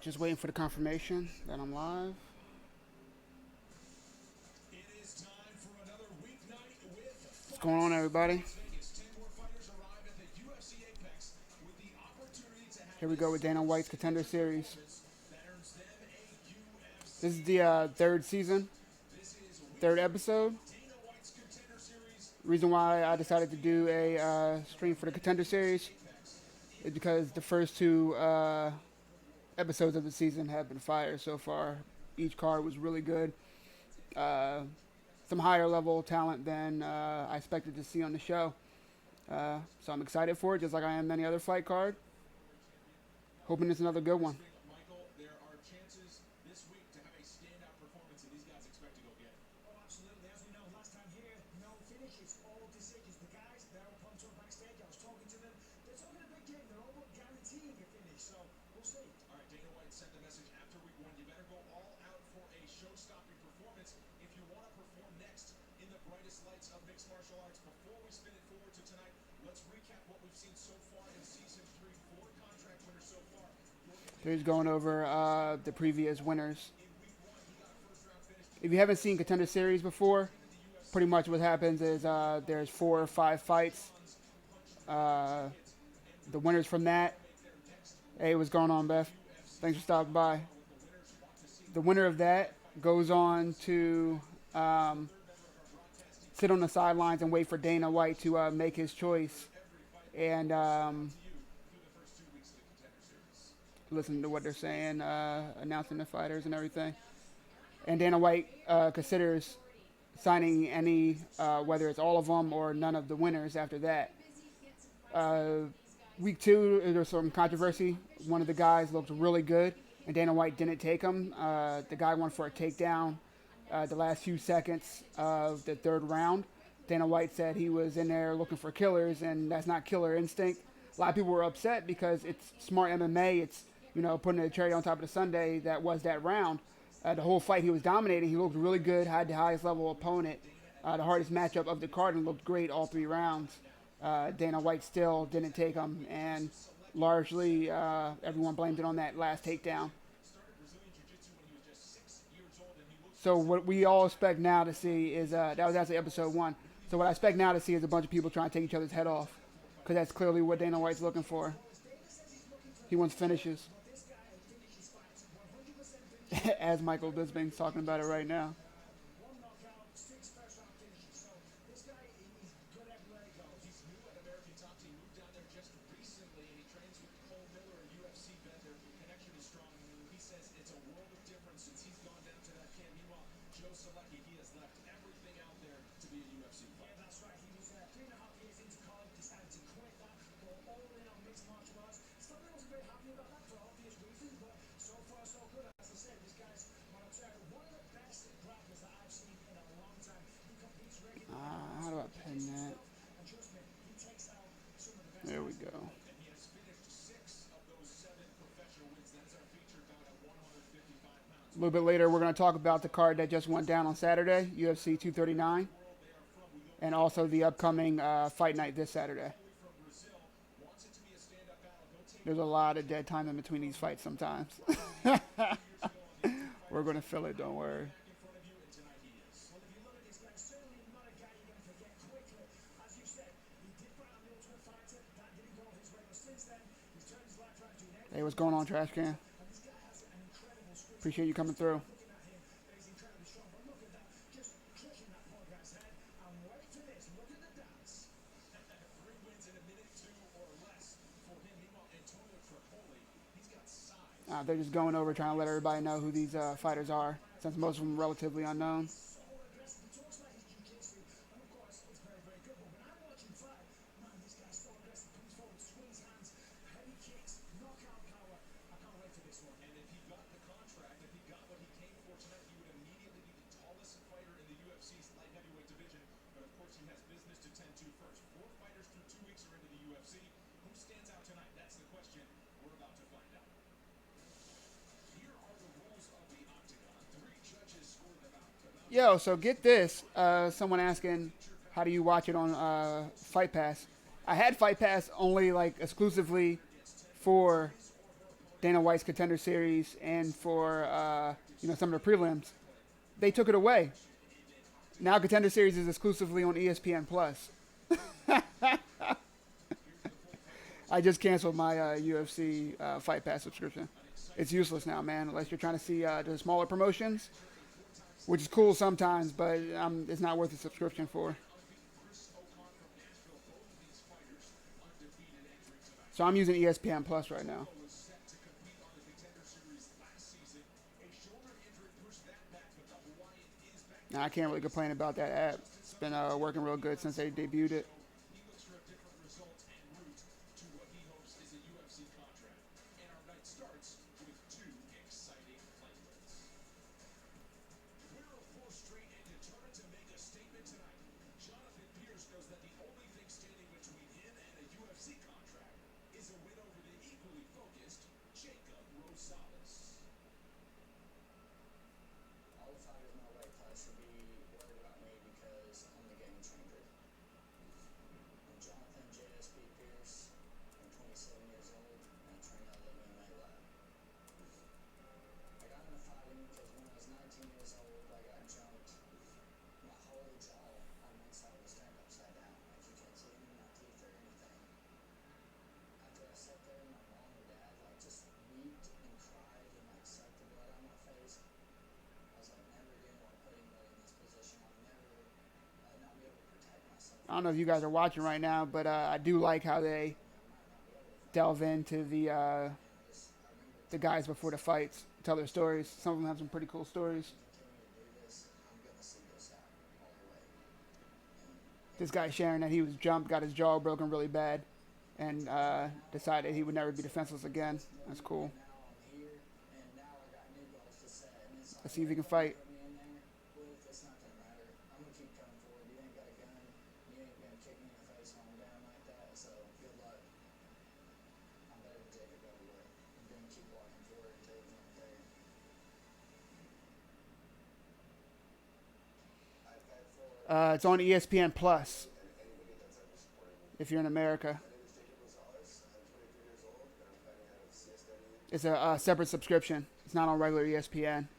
Just waiting for the confirmation that I'm live. What's going on, everybody? Here we go with Dana White's Contender Series. This is the third season, third episode. Reason why I decided to do a stream for the Contender Series is because the first two episodes of the season have been fire so far. Each card was really good. Uh, some higher level talent than I expected to see on the show. So I'm excited for it, just like I am any other fight card. Hoping it's another good one. He's going over the previous winners. If you haven't seen Contender Series before, pretty much what happens is there's 4 or 5 fights. The winners from that. Hey, what's going on, Beth? Thanks for stopping by. The winner of that goes on to sit on the sidelines and wait for Dana White to make his choice and listen to what they're saying, announcing the fighters and everything. And Dana White considers signing any, whether it's all of them or none of the winners after that. Week 2, there's some controversy. One of the guys looked really good, and Dana White didn't take him. The guy went for a takedown the last few seconds of the third round. Dana White said he was in there looking for killers, and that's not killer instinct. A lot of people were upset because it's smart MMA. It's, putting a cherry on top of the sundae that was that round. The whole fight he was dominating. He looked really good, had the highest level opponent, the hardest matchup of the card, and looked great all 3 rounds. Dana White still didn't take him, and largely everyone blamed it on that last takedown. So what we all expect now to see is, that was actually episode 1. So what I expect now to see is a bunch of people trying to take each other's head off, because that's clearly what Dana White's looking for. He wants finishes. As Michael Bisping's talking about it right now. How do I pin that? There we go. A little bit later, we're going to talk about the card that just went down on Saturday, UFC 239, and also the upcoming fight night this Saturday. There's a lot of dead time in between these fights sometimes. We're going to fill it, don't worry. Hey, what's going on, Trash Can? Appreciate you coming through. They're just going over trying to let everybody know who these fighters are, since most of them are relatively unknown. Yo, so get this. Someone asking, how do you watch it on Fight Pass? I had Fight Pass only like exclusively for Dana White's Contender Series and for some of the prelims. They took it away. Now Contender Series is exclusively on ESPN Plus. I just canceled my UFC Fight Pass subscription. It's useless now, man, unless you're trying to see the smaller promotions, which is cool sometimes, but it's not worth a subscription for. So I'm using ESPN Plus right now. Now, I can't really complain about that app. It's been working real good since they debuted it. I don't know if you guys are watching right now, but I do like how they delve into the guys before the fights, tell their stories. Some of them have some pretty cool stories. This guy sharing that he was jumped, got his jaw broken really bad, and decided he would never be defenseless again. That's cool. Let's see if he can fight. It's on ESPN Plus if you're in America. It's a separate subscription. It's not on regular ESPN.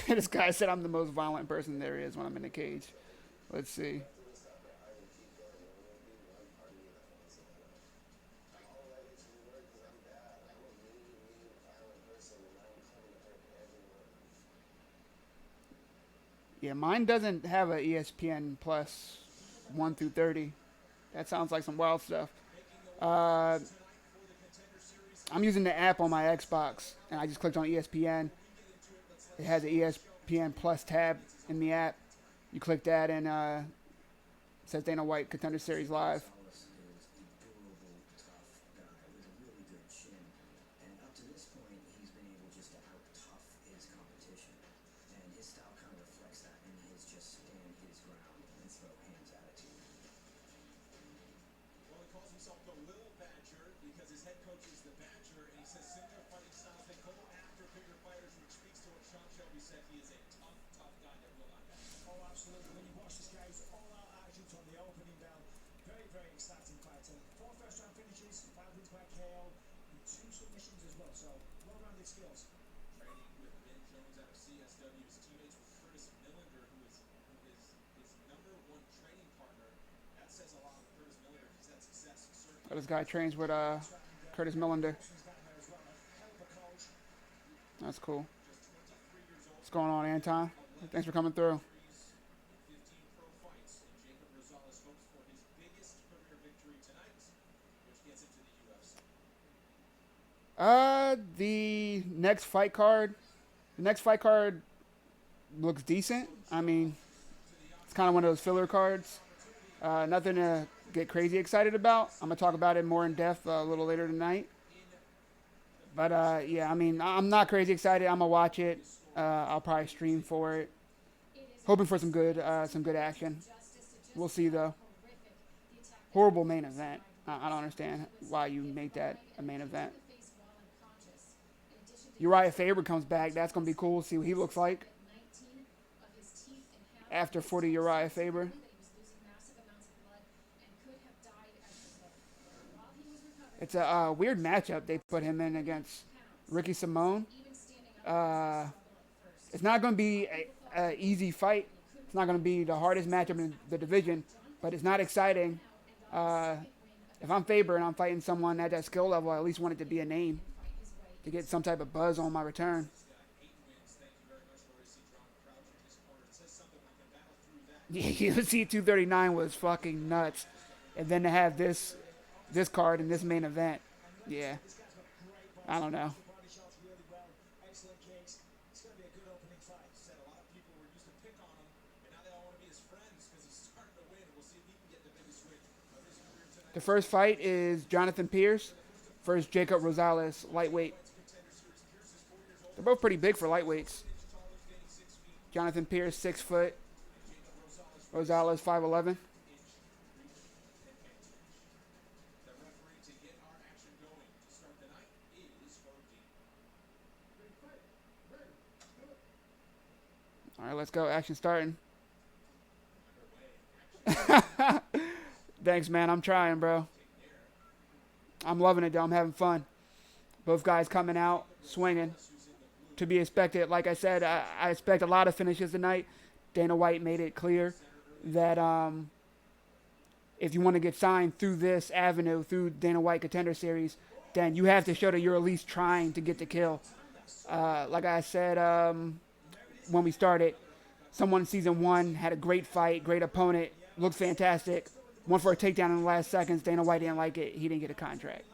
This guy said I'm the most violent person there is when I'm in the cage. Let's see. Yeah, mine doesn't have a ESPN Plus 1 through 30. That sounds like some wild stuff. Uh, I'm using the app on my Xbox, and I just clicked on ESPN. It has an ESPN Plus tab in the app. You click that, and it says Dana White Contender Series Live. This guy trains with Curtis Millender. That's cool. What's going on, Anton? Thanks for coming through. The next fight card looks decent. I mean, kind of one of those filler cards. Nothing to get crazy excited about. I'm gonna talk about it more in depth a little later tonight. But yeah, I mean, I'm not crazy excited. I'm gonna watch it. I'll probably stream for it, hoping for some good action. We'll see though. Horrible main event. I don't understand why you make that a main event. Uriah Faber comes back. That's gonna be cool. See what he looks like after 40 Uriah Faber. It's a weird matchup they put him in against Ricky Simone. Uh, it's not going to be a easy fight. It's not going to be the hardest matchup in the division, but it's not exciting. Uh, if I'm Faber and I'm fighting someone at that skill level, I at least want it to be a name to get some type of buzz on my return. Yeah, UFC 239 was fucking nuts, and then to have this card in this main event, yeah, I don't know. The first fight is Jonathan Pierce versus Jacob Rosales, lightweight. They're both pretty big for lightweights. Jonathan Pierce, 6 foot. Rosales, 5'11". All right, let's go. Action starting. Thanks, man. I'm trying, bro. I'm loving it, though. I'm having fun. Both guys coming out, swinging. To be expected. Like I said, I expect a lot of finishes tonight. Dana White made it clear that if you want to get signed through this avenue, through Dana White Contender Series, then you have to show that you're at least trying to get the kill. Like I said when we started, someone in Season 1 had a great fight, great opponent, looked fantastic, went for a takedown in the last seconds. Dana White didn't like it. He didn't get a contract.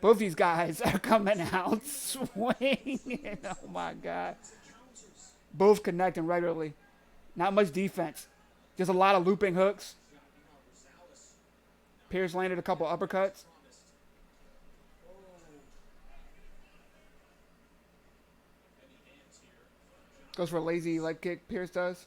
Both these guys are coming out swinging. Oh, my God. Both connecting regularly. Not much defense. Just a lot of looping hooks. Pierce landed a couple uppercuts. Goes for a lazy leg kick, Pierce does.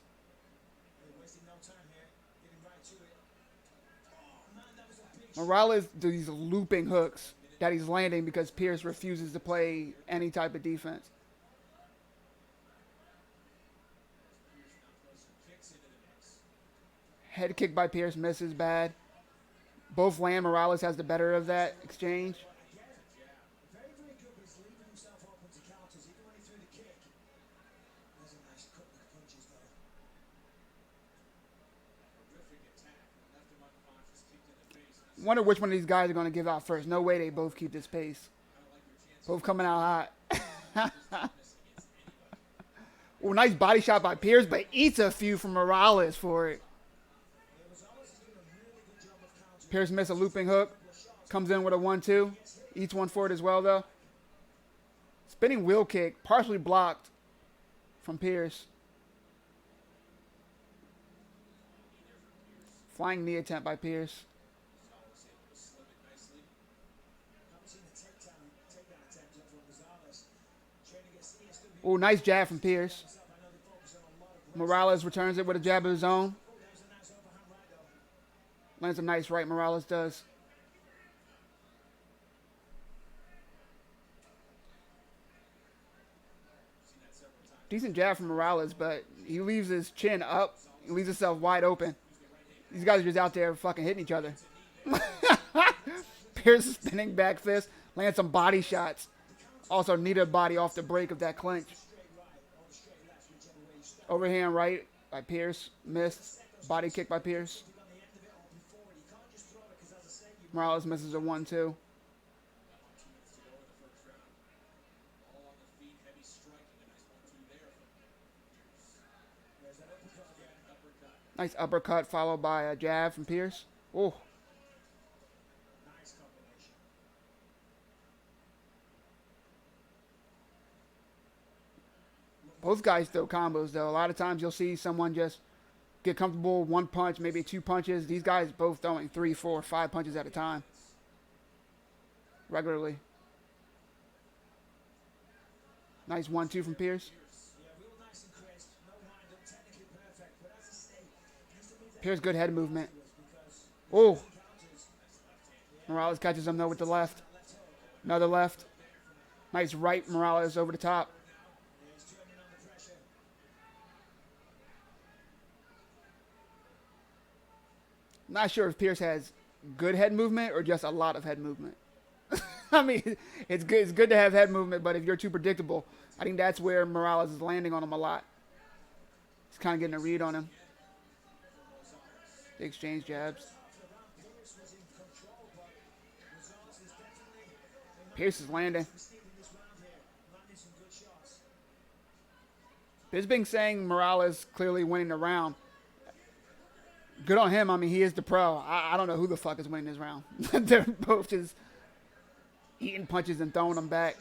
Morales does these looping hooks that he's landing because Pierce refuses to play any type of defense. Head kick by Pierce misses bad. Both land. Morales has the better of that exchange. Wonder which one of these guys are going to give out first. No way they both keep this pace. Both coming out hot. Well, nice body shot by Pierce, but eats a few from Morales for it. Pierce missed a looping hook. Comes in with a 1-2. Eats one for it as well, though. Spinning wheel kick, partially blocked from Pierce. Flying knee attempt by Pierce. Oh, nice jab from Pierce. Morales returns it with a jab of his own. Lands a nice right, Morales does. Decent jab from Morales, but he leaves his chin up. He leaves himself wide open. These guys are just out there fucking hitting each other. Pierce spinning back fist. Lands some body shots. Also needed a body off the break of that clinch. Overhand right by Pierce. Missed. Body kick by Pierce. Morales misses a 1-2. Nice uppercut followed by a jab from Pierce. Oh. Both guys throw combos, though. A lot of times you'll see someone just get comfortable, one punch, maybe two punches. These guys both throwing 3, 4, 5 punches at a time regularly. Nice 1-2 from Pierce. Pierce, good head movement. Oh. Morales catches him, though, with the left. Another left. Nice right, Morales over the top. Not sure if Pierce has good head movement or just a lot of head movement. I mean, it's good to have head movement, but if you're too predictable, I think that's where Morales is landing on him a lot. He's kind of getting a read on him. They exchange jabs. Pierce is landing. Bisping saying Morales clearly winning the round. Good on him. I mean, he is the pro. I don't know who the fuck is winning this round. They're both just eating punches and throwing them back.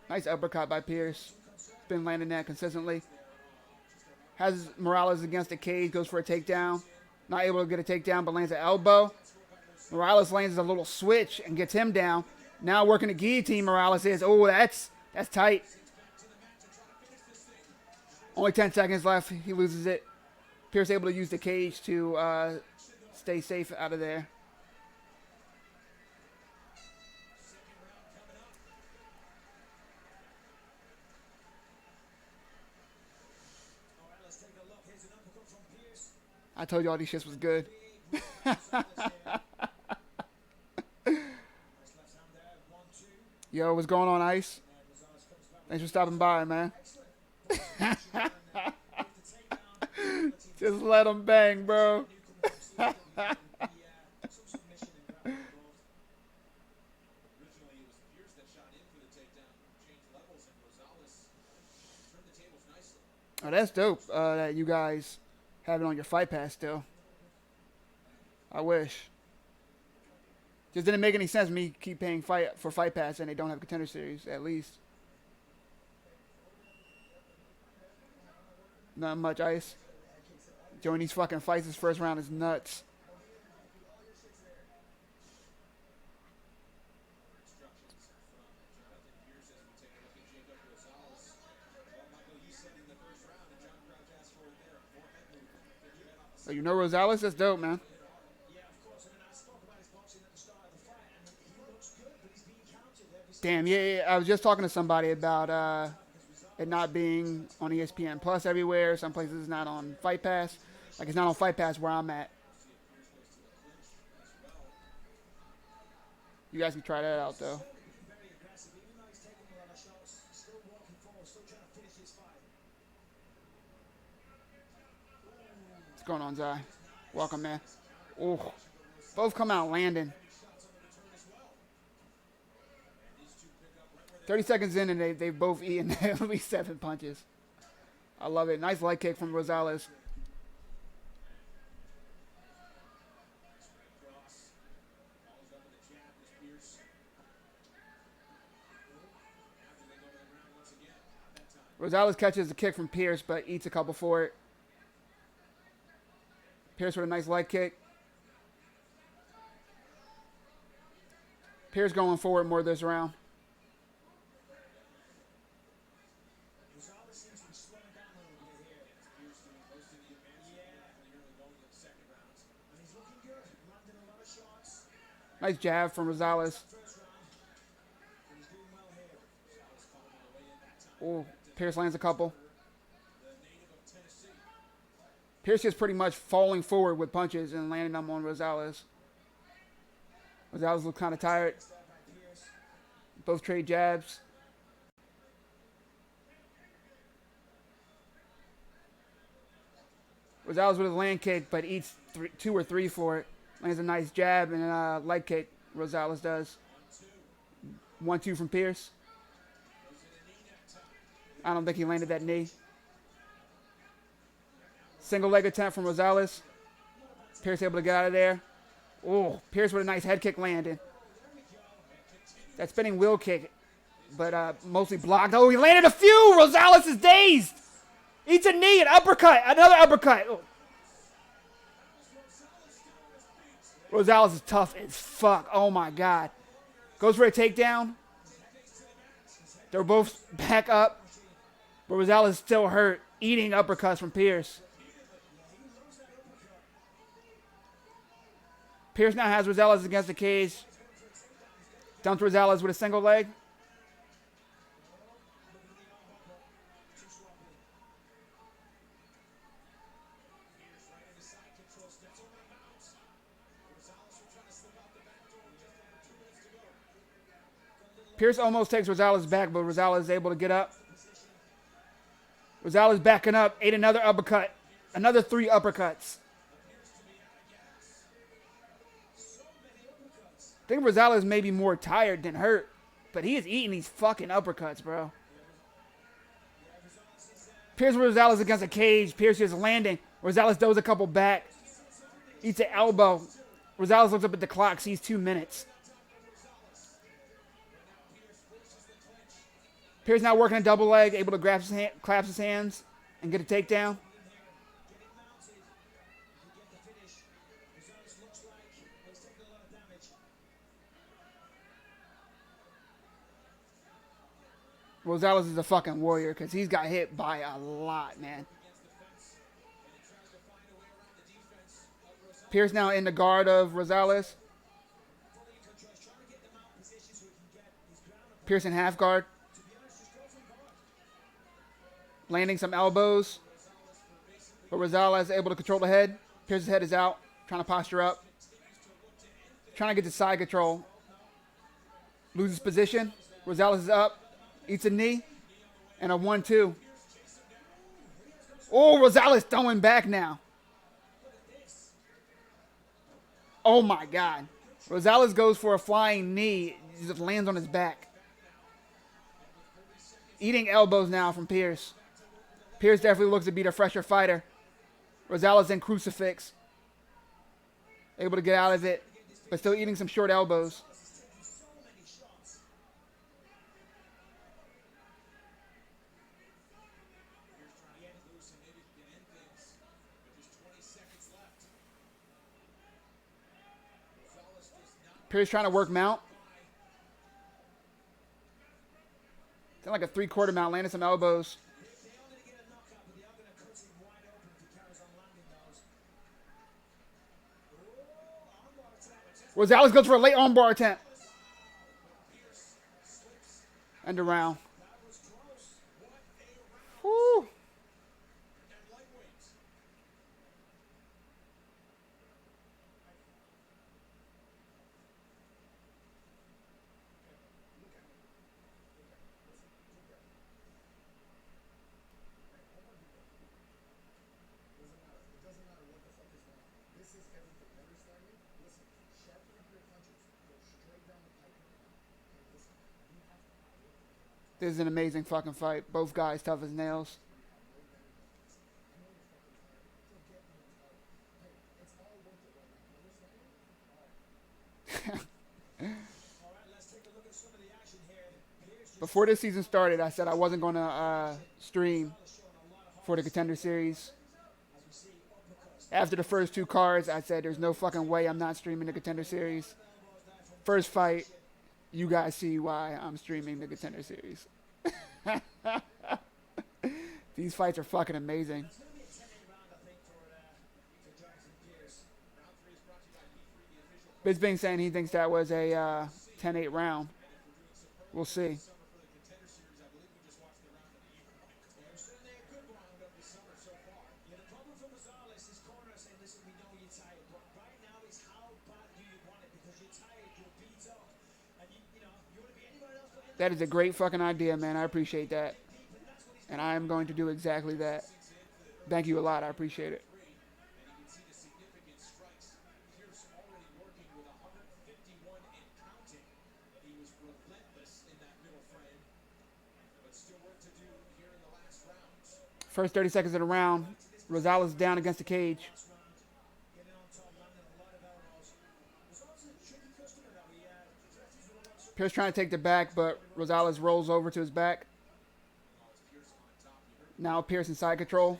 Nice uppercut by Pierce. Been landing that consistently. Has Morales against the cage, goes for a takedown. Not able to get a takedown, but lands an elbow. Morales lands a little switch and gets him down. Now working the guillotine, Morales is. Oh, that's tight. Only 10 seconds left. He loses it. Pierce able to use the cage to stay safe out of there. I told you all these shits was good. Yo, what's going on, Ice? Thanks for stopping by, man. Just let him bang, bro. Oh, that's dope that you guys have it on your Fight Pass still. I wish. Just didn't make any sense me keep paying for Fight Pass and they don't have Contender Series, at least. Not much, Ice. Joining these fucking fights this first round is nuts. Oh, you know Rosales? That's dope, man. Damn, yeah, I was just talking to somebody about it not being on ESPN Plus everywhere. Some places it's not on Fight Pass. Like, it's not on Fight Pass where I'm at. You guys can try that out, though. What's going on, Zai? Welcome, man. Oh, both come out landing. 30 seconds in, and they've both eaten at least 7 punches. I love it. Nice leg kick from Rosales. Rosales catches the kick from Pierce, but eats a couple for it. Pierce with a nice leg kick. Pierce going forward more this round. Nice jab from Rosales. Oh, Pierce lands a couple. Pierce is pretty much falling forward with punches and landing them on Rosales. Rosales looks kind of tired. Both trade jabs. Rosales with a land kick, but eats 2 or 3 for it. Lands a nice jab and a leg kick. Rosales does. 1-2 from Pierce. I don't think he landed that knee. Single leg attempt from Rosales. Pierce able to get out of there. Oh, Pierce with a nice head kick landing. That spinning wheel kick but mostly blocked. Oh, he landed a few. Rosales is dazed. Eats a knee, an uppercut, another uppercut. Oh. Rosales is tough as fuck. Oh, my God. Goes for a takedown. They're both back up. But Rosales is still hurt, eating uppercuts from Pierce. Pierce now has Rosales against the cage. Dumps Rosales with a single leg. Pierce almost takes Rosales back, but Rosales is able to get up. Rosales backing up, ate another uppercut. Another 3 uppercuts. I think Rosales may be more tired than hurt, but he is eating these fucking uppercuts, bro. Pierce Rosales against a cage. Pierce is landing. Rosales does a couple back. Eats an elbow. Rosales looks up at the clock, sees 2 minutes. Pierce now working a double leg, able to clasp his hands and get a takedown. Rosales is a fucking warrior because he's got hit by a lot, man. Pierce now in the guard of Rosales. Pierce in half guard. Landing some elbows. But Rosales is able to control the head. Pierce's head is out. Trying to posture up. Trying to get to side control. Loses position. Rosales is up. Eats a knee. And a 1-2. Oh, Rosales throwing back now. Oh, my God. Rosales goes for a flying knee. He just lands on his back. Eating elbows now from Pierce. Pierce definitely looks to be the fresher fighter. Rosales in crucifix. Able to get out of it, but still eating some short elbows. Pierce trying to work mount. Did like a 3/4 mount, landed some elbows. Rosales goes for a late armbar attempt. End around. Woo. This is an amazing fucking fight. Both guys tough as nails. Before this season started, I said I wasn't going to stream for the Contender Series. After the first 2 cards, I said there's no fucking way I'm not streaming the Contender Series. First fight, you guys see why I'm streaming the Contender Series. These fights are fucking amazing. Bisping saying he thinks that was a 10-8 round. We'll see. That is a great fucking idea, man. I appreciate that. And I am going to do exactly that. Thank you a lot. I appreciate it. First 30 seconds of the round. Rosales down against the cage. Pierce trying to take the back, but Rosales rolls over to his back. Now Pierce in side control.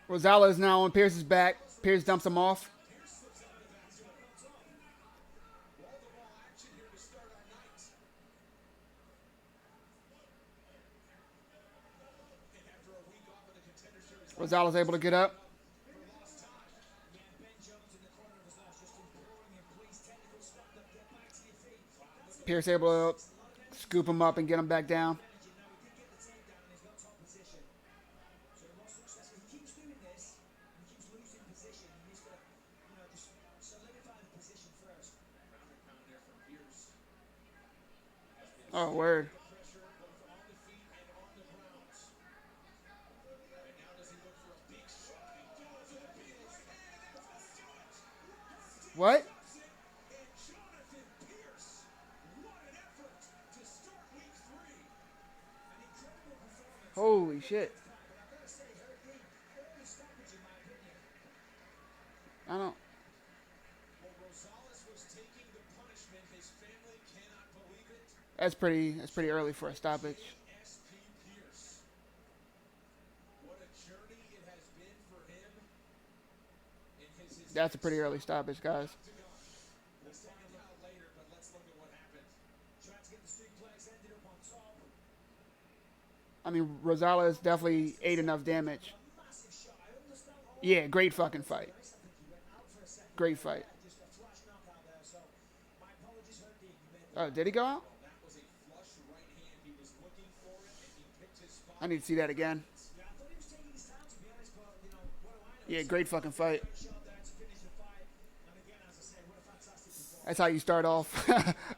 Rosales now on Pierce's back. Pierce dumps him off. Rosales able to get up. Pierce able to scoop him up and get him back down. Oh, word. What? Holy shit. I don't. That's pretty early for a stoppage. That's a pretty early stoppage, guys. I mean, Rosales definitely ate enough damage. Yeah, great fucking fight. Great fight. Oh, did he go out? I need to see that again. Yeah, great fucking fight. That's how you start off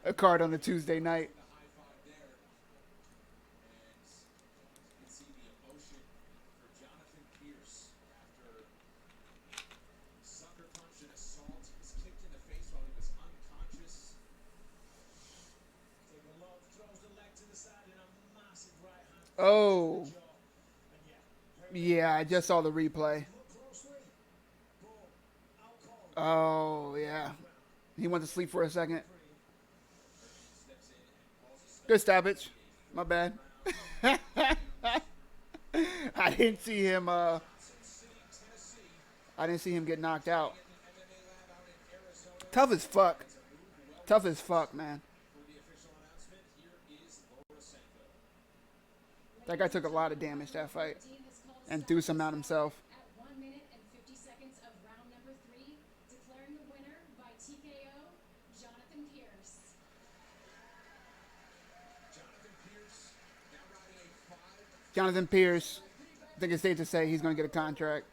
a card on a Tuesday night. Oh. Yeah, I just saw the replay. Oh, yeah. He went to sleep for a second. Good stoppage. My bad. I didn't see him. I didn't see him get knocked out. Tough as fuck. Tough as fuck, man. That guy took a lot of damage that fight and threw some out himself. Jonathan Pierce, I think it's safe to say he's going to get a contract.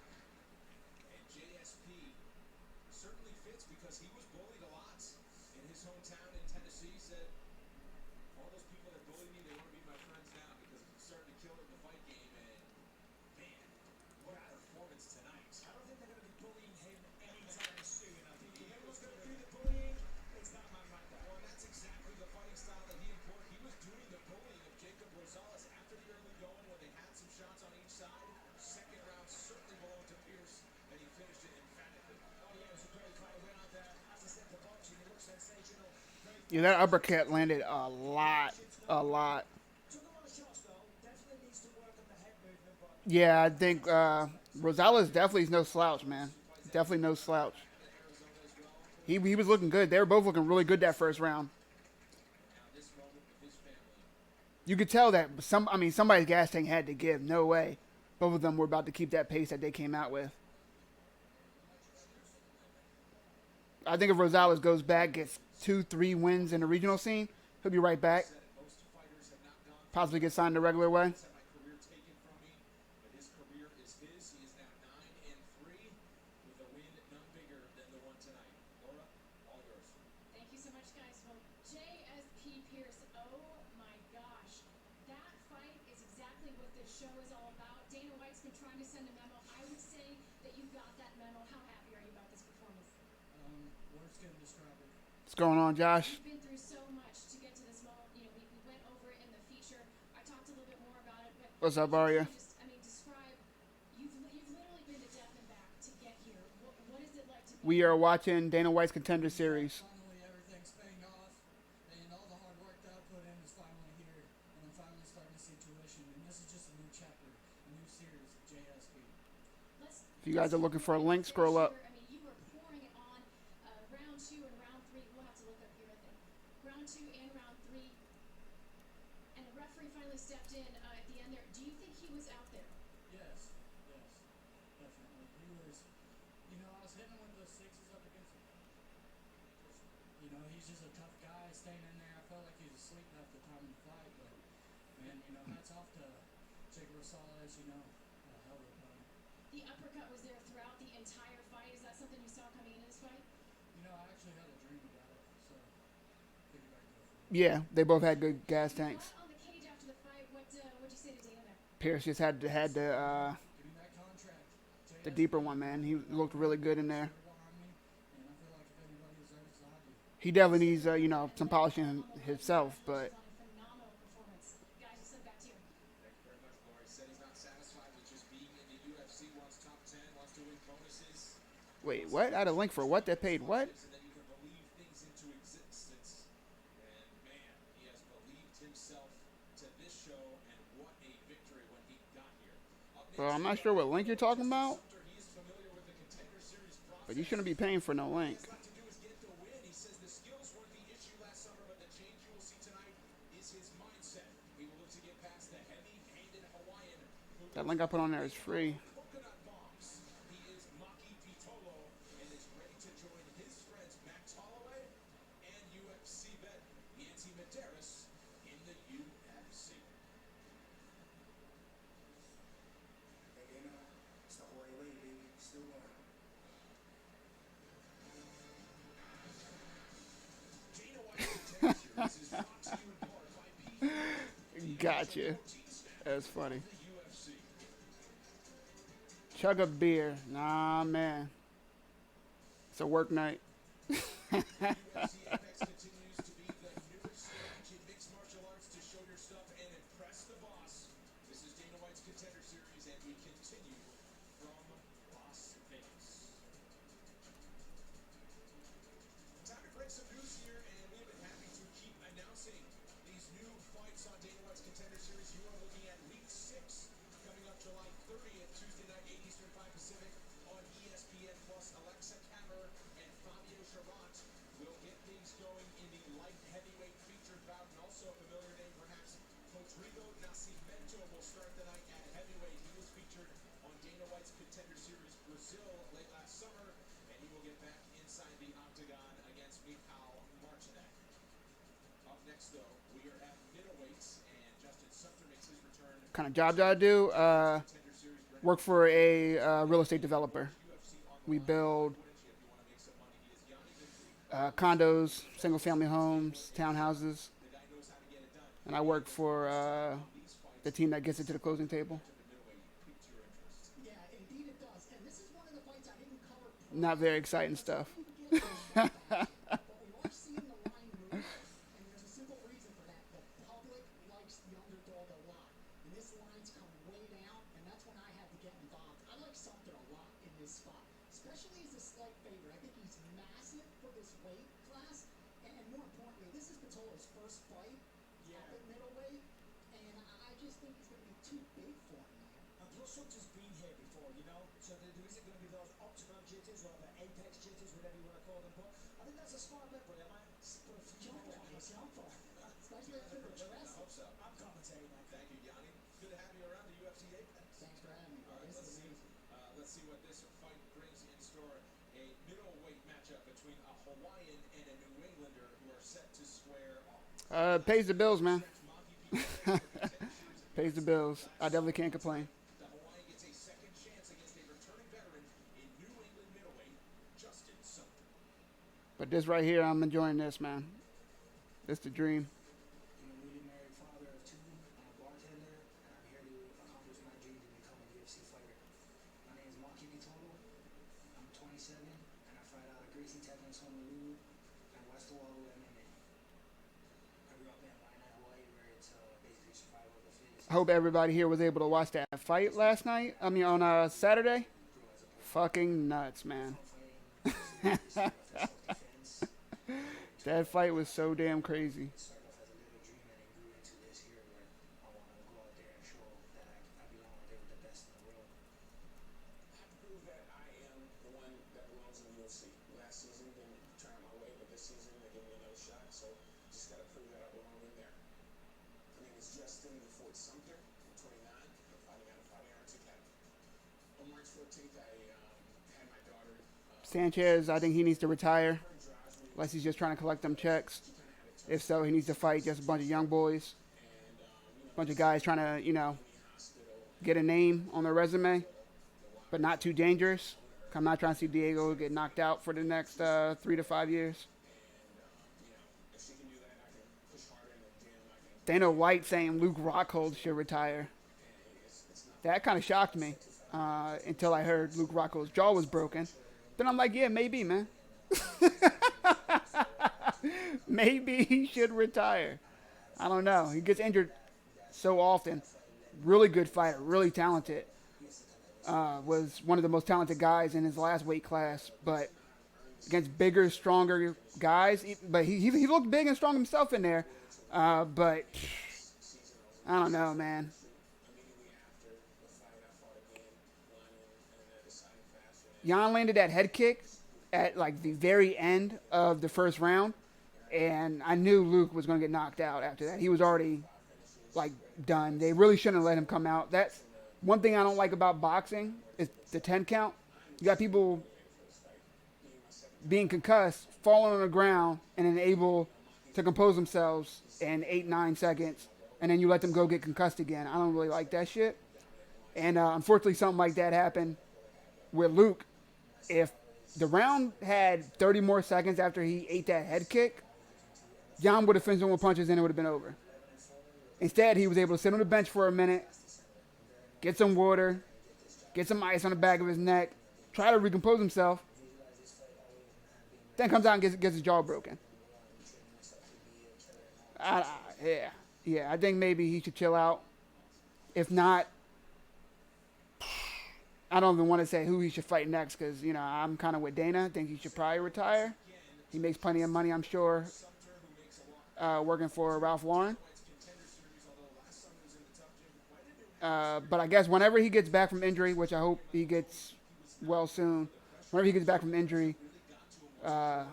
Yeah, that uppercut landed a lot. A lot. Yeah, I think Rosales definitely is no slouch, man. Definitely no slouch. He was looking good. They were both looking really good that first round. You could tell that somebody's gas tank had to give. No way. Both of them were about to keep that pace that they came out with. I think if Rosales goes back, gets 2-3 wins in the regional scene, he'll be right back. Possibly get signed the regular way. What's going on, Josh? What's up, Arya? We are watching Dana White's Contender Yeah, series. finally everything's paying off, and all the hard work that I put in is finally here, and I'm finally starting to see tuition. And this is just a new chapter, a new series of JSP. If you guys are looking for a link, scroll up. Yes, yes, definitely. He was, I was hitting with those sixes up against him. He's just a tough guy staying in there. I felt like he was asleep half the time in the fight, but man, hats off to Jake Rosales. Hell of a opponent. I actually had a dream about it, so figured I'd go for it. Yeah, they both had good gas tanks. Pierce just had Give me that contract. the deeper JSP, one, man. give He me that looked really contract. good in You there. stood behind me, and I feel like if anybody deserves it, I do. He definitely needs, some polishing himself, but Thank you very much, Laurie. Said he's not satisfied with just being in the UFC, wants top 10, wants to win bonuses, wait, wants to what? I get had a link for what? That paid what? exclusives, and then you can believe things into existence. And man, he has believed himself to this show, and what a victory when he got here. Up Well, next, I'm we not got sure what link you're Middleweight talking Justin about, Sumter. He is familiar with the Contender Series but you process. shouldn't be paying for no All he link. has left to do is get the win. He says the skills weren't the issue last summer, but the change you will see tonight is his mindset. We will look to get past the heavy-handed Hawaiian who That looks link I put on there is made up free. of coconut bombs. He is Maki Pitolo and is ready to join his friends Max Holloway and UFC vet Yancy Medeiros in the UFC. Hey, it's the Hawaii way, baby. Still going. Dana White's Contender Series is brought to you in part by PBC, Gotcha. protein snack That's funny. of the UFC. Chug a beer. Nah, man. It's a work night. UFC Apex continues to be the newest stage in mixed martial arts to show your stuff and impress the boss. This is Dana White's Contender Series, and we continue from Las Vegas. Time to break some news here, and we have been happy to keep announcing these new fights on Dana White's Contender Series. You are looking at Week 6 coming up July 30th, Tuesday night, 8 Eastern, 5 Pacific on ESPN Plus. Alexa Kammer and Fabio Charant will get things going in the light heavyweight featured bout, and also a familiar name perhaps, Rodrigo Nascimento will start the night at heavyweight. He was featured on Dana White's Contender Series Brazil late last summer, and he will get back inside the octagon against Michal Martinek. Up next, though, we are at middleweights, and Justin Sumter makes his return. Kind of job I do? Contender Series, Brennan Work for a real estate developer. UFC on the We line. build Wouldn't you if you want to make some money? He is Yanni Vinci, condos, single family homes, townhouses, the guy who knows how to get it done. and I work for These fights the team that gets it to the closing table. to the middleweight piqued your interest. Yeah, indeed it does. And this is one of the fights I didn't cover. Not very exciting stuff. But we are seeing the line move, and there's a simple reason for that. The public likes the underdog a lot. And this line's come way down, and that's when I had to get involved. I like something a lot in this spot, especially as a slight favorite. I think he's massive for this weight class, and more importantly, this is Patolo's first fight at the middleweight, and I just think he's going to be too big for him, man. And plus Sumter's been here before, so there isn't going to be those octagon jitters or the apex jitters, whatever you want to call them. But I think that's a smart bet, but I might put a few Jump more on on it, this. jump on it. Especially after the I dress. hope so. I'm commentating, man. Thank you, Yanni. Good to have you around the UFC Apex. Thanks for having me. All right, This let's is see. amazing. Let's see what this fight brings in store. A middleweight matchup between a Hawaiian and a New Englander who are set to square off. Pays the bills, man. Maki Pitolo for Contender Series Pays the bills. I definitely can't complain. The Hawaiian gets a second chance against a returning veteran in New England middleweight, Justin Sumter. But this right here, I'm enjoying this, man. It's the dream. Newly married father of two, I'm a bartender, and I'm here to accomplish my dream to become a UFC fighter. My name is Maki Pitolo. I'm 27, and I fight out of Gracie Tevens, Honolulu, and West Oahu MMA. I grew up in Lahaina, Hawaii, where it's basically survival of the fittest. I hope everybody here was able to watch that fight last night. I mean, on Saturday. Grew as a Fucking nuts, man. fighting That fight was so damn crazy. Started off as a little dream and it grew into this here where I want to go out there and show that I belong out there with the best in the world. I have to prove that I am the one that belongs in the UFC. Last season didn't turn out my way, but this season they gave me another shot, so just got to prove that I belong in there. My name is Justin the Fort Sumter. I'm 29. I'm fighting out of Fighting Arts Academy. On March 14th, I had my daughter. Sanchez, I think he needs to retire. Unless he's just trying to collect them checks. If so, he needs to fight just a bunch of young boys. A bunch of guys trying to, get a name on their resume, but not too dangerous. I'm not trying to see Diego get knocked out for the next 3 to 5 years. Dana White saying Luke Rockhold should retire. That kind of shocked me until I heard Luke Rockhold's jaw was broken. Then I'm like, yeah, maybe, man. Maybe he should retire. I don't know. He gets injured so often. Really good fighter, really talented. Was one of the most talented guys in his last weight class, but against bigger, stronger guys. But he looked big and strong himself in there. But I don't know, man. Jan landed that head kick at like the very end of the first round, and I knew Luke was going to get knocked out after that. He was already like done. They really shouldn't have let him come out. That's one thing I don't like about boxing is the 10 count. You got people being concussed, falling on the ground, and then able to compose themselves in 8-9 seconds, and then you let them go get concussed again. I don't really like that shit. And unfortunately, something like that happened with Luke. If the round had 30 more seconds after he ate that head kick, Jan would have finished him with punches and it would have been over. Instead, he was able to sit on the bench for a minute, get some water, get some ice on the back of his neck, try to recompose himself, then comes out and gets his jaw broken. Yeah, I think maybe he should chill out. If not, I don't even want to say who he should fight next because, I'm kind of with Dana. I think he should probably retire. He makes plenty of money, I'm sure, working for Ralph Lauren. But I guess whenever he gets back from injury, which I hope he gets well soon, whenever he gets back from injury, look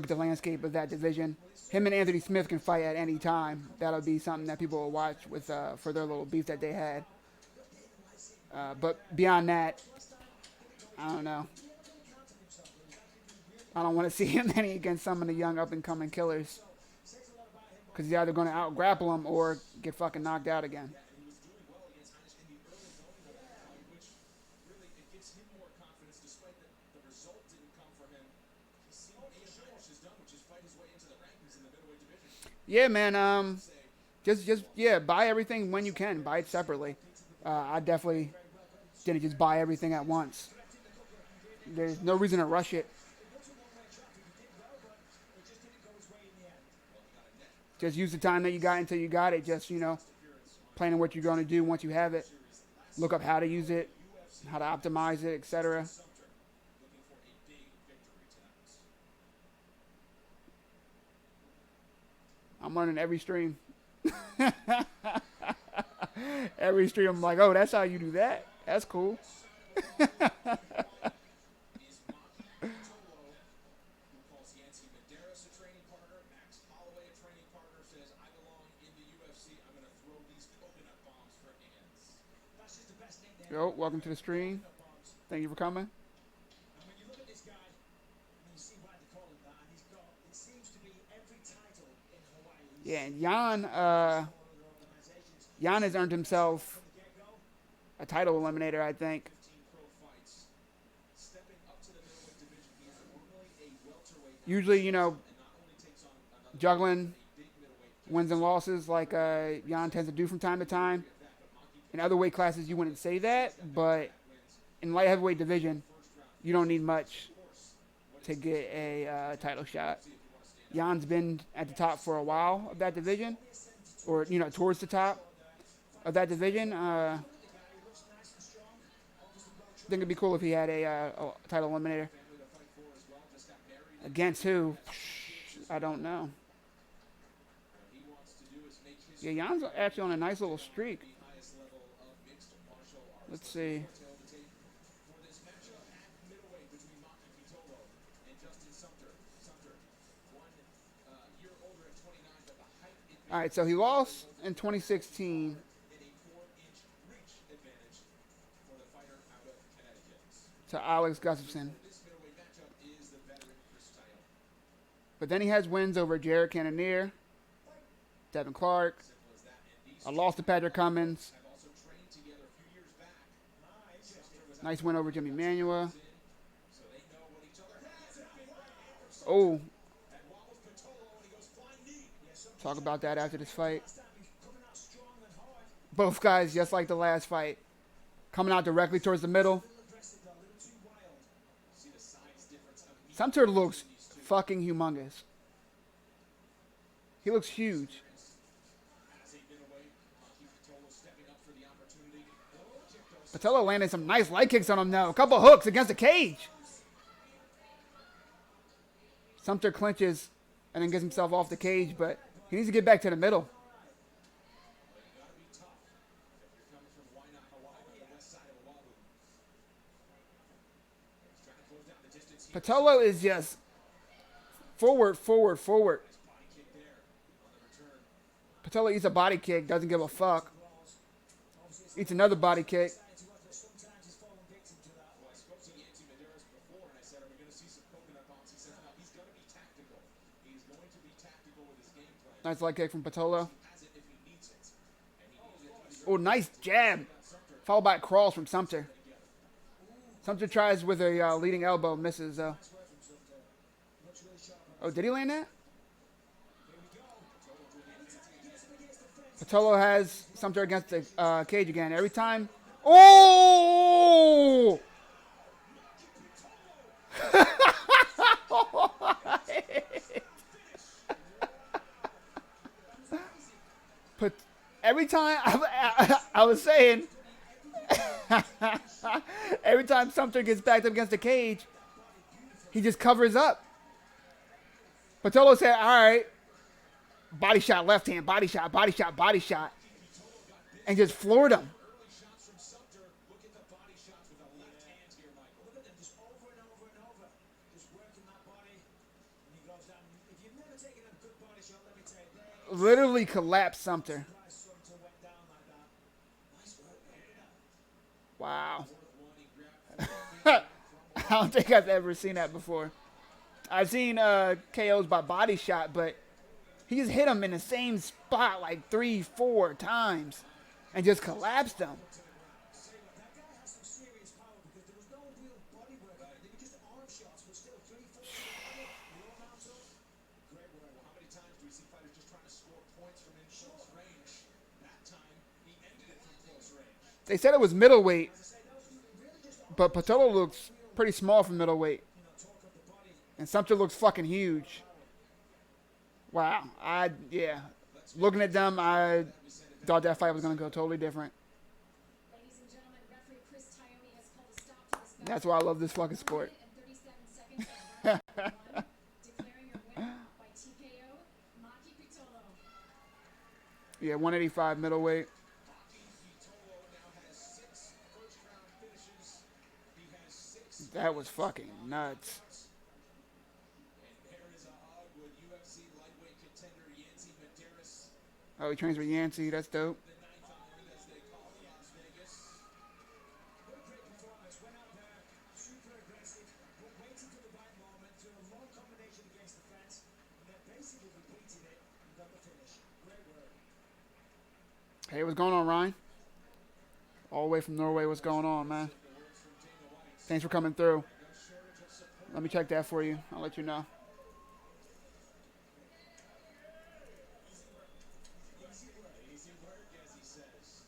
at the landscape of that division. Him and Anthony Smith can fight at any time. That'll be something that people will watch with for their little beef that they had. But beyond that, I don't know. I don't want to see him any against some of the young up-and-coming killers. Because he's either going to out-grapple him or get fucking knocked out again. Yeah, man. Just buy everything when you can. Buy it separately. I definitely didn't just buy everything at once. There's no reason to rush it. Just use the time that you got until you got it. Just, planning what you're going to do once you have it. Look up how to use it, how to optimize it, etc. I'm learning every stream. Every stream, I'm like, oh, that's how you do that? That's cool. Yo, welcome to the stream. Thank you for coming. And when you look at this guy, you see why they call him that, and he's got, it seems to be every title in Hawaii. Yeah, and Jan has earned himself a title eliminator, I think. Usually, juggling wins and losses like Jan tends to do from time to time. In other weight classes, you wouldn't say that, but in light heavyweight division, you don't need much to get a title shot. Jan's been at the top for a while of that division, or towards the top of that division. I think it'd be cool if he had a title eliminator. Against who? I don't know. What he wants to do is make his Yeah, Jan's actually on a nice little streak. the highest level of mixed martial arts. Let's see. Tail the tape for this matchup at middleweight between Maki Pitolo and Justin Sumter. Sumter, 1 year older at 29, but the height advantage All right, so he lost in 2016 and a 4-inch reach advantage for the fighter out of Connecticut. to Alex Gustafson. This middleweight matchup is the veteran Chris Tyone. But then he has wins over Jared Cannonier, Devin Clark. Simple as that. And these I lost to Patrick Cummins. have also trained together a few years back. Sumter was out Nice win over Jimmy Manua. so they know what each other has. Oh, And wobbles Pitolo and he goes flying knee. talk about that after this fight. Last time he's coming out strong and hard. Both guys, just like the last fight, coming out directly towards the middle. A little aggressive, though, a little too wild. See the size difference immediately. Sumter looks fucking humongous. He looks huge. As a middleweight, Maki Pitolo stepping up for the opportunity. Patello landed some nice leg kicks on him now. A couple hooks against the cage. Sumter clinches and then gets himself off the cage, but he needs to get back to the middle. You gotta be tough if you're coming from Waianae, Hawaii, on the west side of Oahu. He's trying to close down the distance here. Patello is just forward, forward, forward. Body kick there on the return. Patello eats a body kick, doesn't give a fuck. Eats another body kick. Sometimes he's fallen victim to that. Well, I spoke to Yancy Medeiros before and I said, are we going to see some coconut bombs? He said, no, he's going to be tactical. He's going to be tactical with his game plan. Nice leg kick from Patello. He has it if he needs it. And he needs it to be Oh, nice jab. Followed by a cross from Sumter. Sumter tries with a leading elbow, misses though. Oh, did he land that? Patello has Sumter against the cage again. Every time. Oh! But every time I was saying, every time Sumter gets backed up against the cage, he just covers up. Patello said, all right, body shot, left hand, body shot, body shot, body shot, and just floored him. early shots from Sumter. Look at the body shots with the left hand here, Michael. Look at them just over and over and over. Just working that body. And he goes down. If you've never taken a good body shot, let me tell you, there Literally collapsed Sumter. is Sumter went down like that. Nice work, man. Wow. Fourth one, he grabbed I don't think I've ever seen that before. I've seen KOs by body shot, but he just hit him in the same spot like 3-4 times and just collapsed him. Say what, that guy has some serious power because there was no real body work. They were just arm shots, but still 3-4 low amounts of. great work. Well, how many times do we see fighters just trying to score points from in close range? That time, he ended it from close range. They said it was middleweight, but Patello looks pretty small for middleweight. And Sumter looks fucking huge. Wow. Yeah. Looking at them, I thought that fight was going to go totally different. Ladies and gentlemen, referee Chris Tyone has called a stop to this bout. That's why I love this fucking sport. 1 minute and 37 seconds of round one, declaring your winner by TKO, Maki Pitolo. Yeah, 185 middleweight. Maki Pitolo now has 6 first-round finishes. He has 6. That was fucking nuts. And there is a hug with UFC lightweight contender Yancy Medeiros, Oh, he trains with Yancey. That's dope. the ninth island as they call Las Vegas. What a great performance. Went out there, super aggressive, but waiting for the right moment, threw a long combination against the fence, and then basically repeated it and got the finish. Great work. Hey, what's going on, Ryan? All the way from Norway. What's going on, man? Thanks for coming through. Let me check that for you. I'll let you know. Easy work, as he says.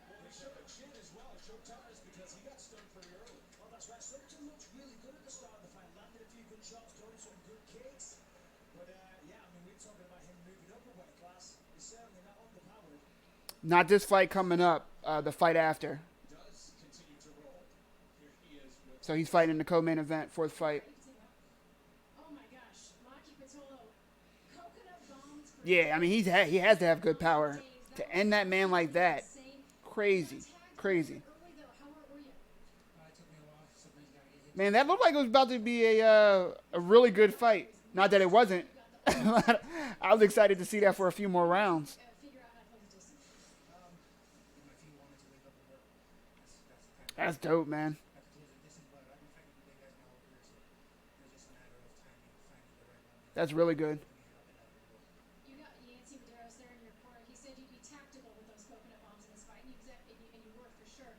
Well, he showed a chin as well. It showed toughness because he got stunned pretty early. Well, that's right. Sumter looked really good at the start of the fight. Landed a few good shots, throwing some good kicks. But, yeah, I mean, we're talking about him moving up a weight class. He's certainly not underpowered. Not this fight coming up. The fight after. Does continue to roll. Here he is with So he's fighting in the co-main event, fourth fight. Oh my Yeah, I mean he has to have good power to end that man like that. Crazy, crazy. Early though, how were you? It took me a while. Sometimes you gotta get hit. Man, that looked like it was about to be a really good fight. Not that it wasn't. I was excited to see that for a few more rounds. Figure out how to play the distance. My feet wanted to wake up and work. That's the time. That's dope, man. I could close the distance, but I've been fighting big guys my whole career, so it was just a matter of timing, finding the right moment. That's really good. You got Yancy Medeiros there in your corner. He said you'd be tactical with those coconut bombs in this fight, and you were for sure.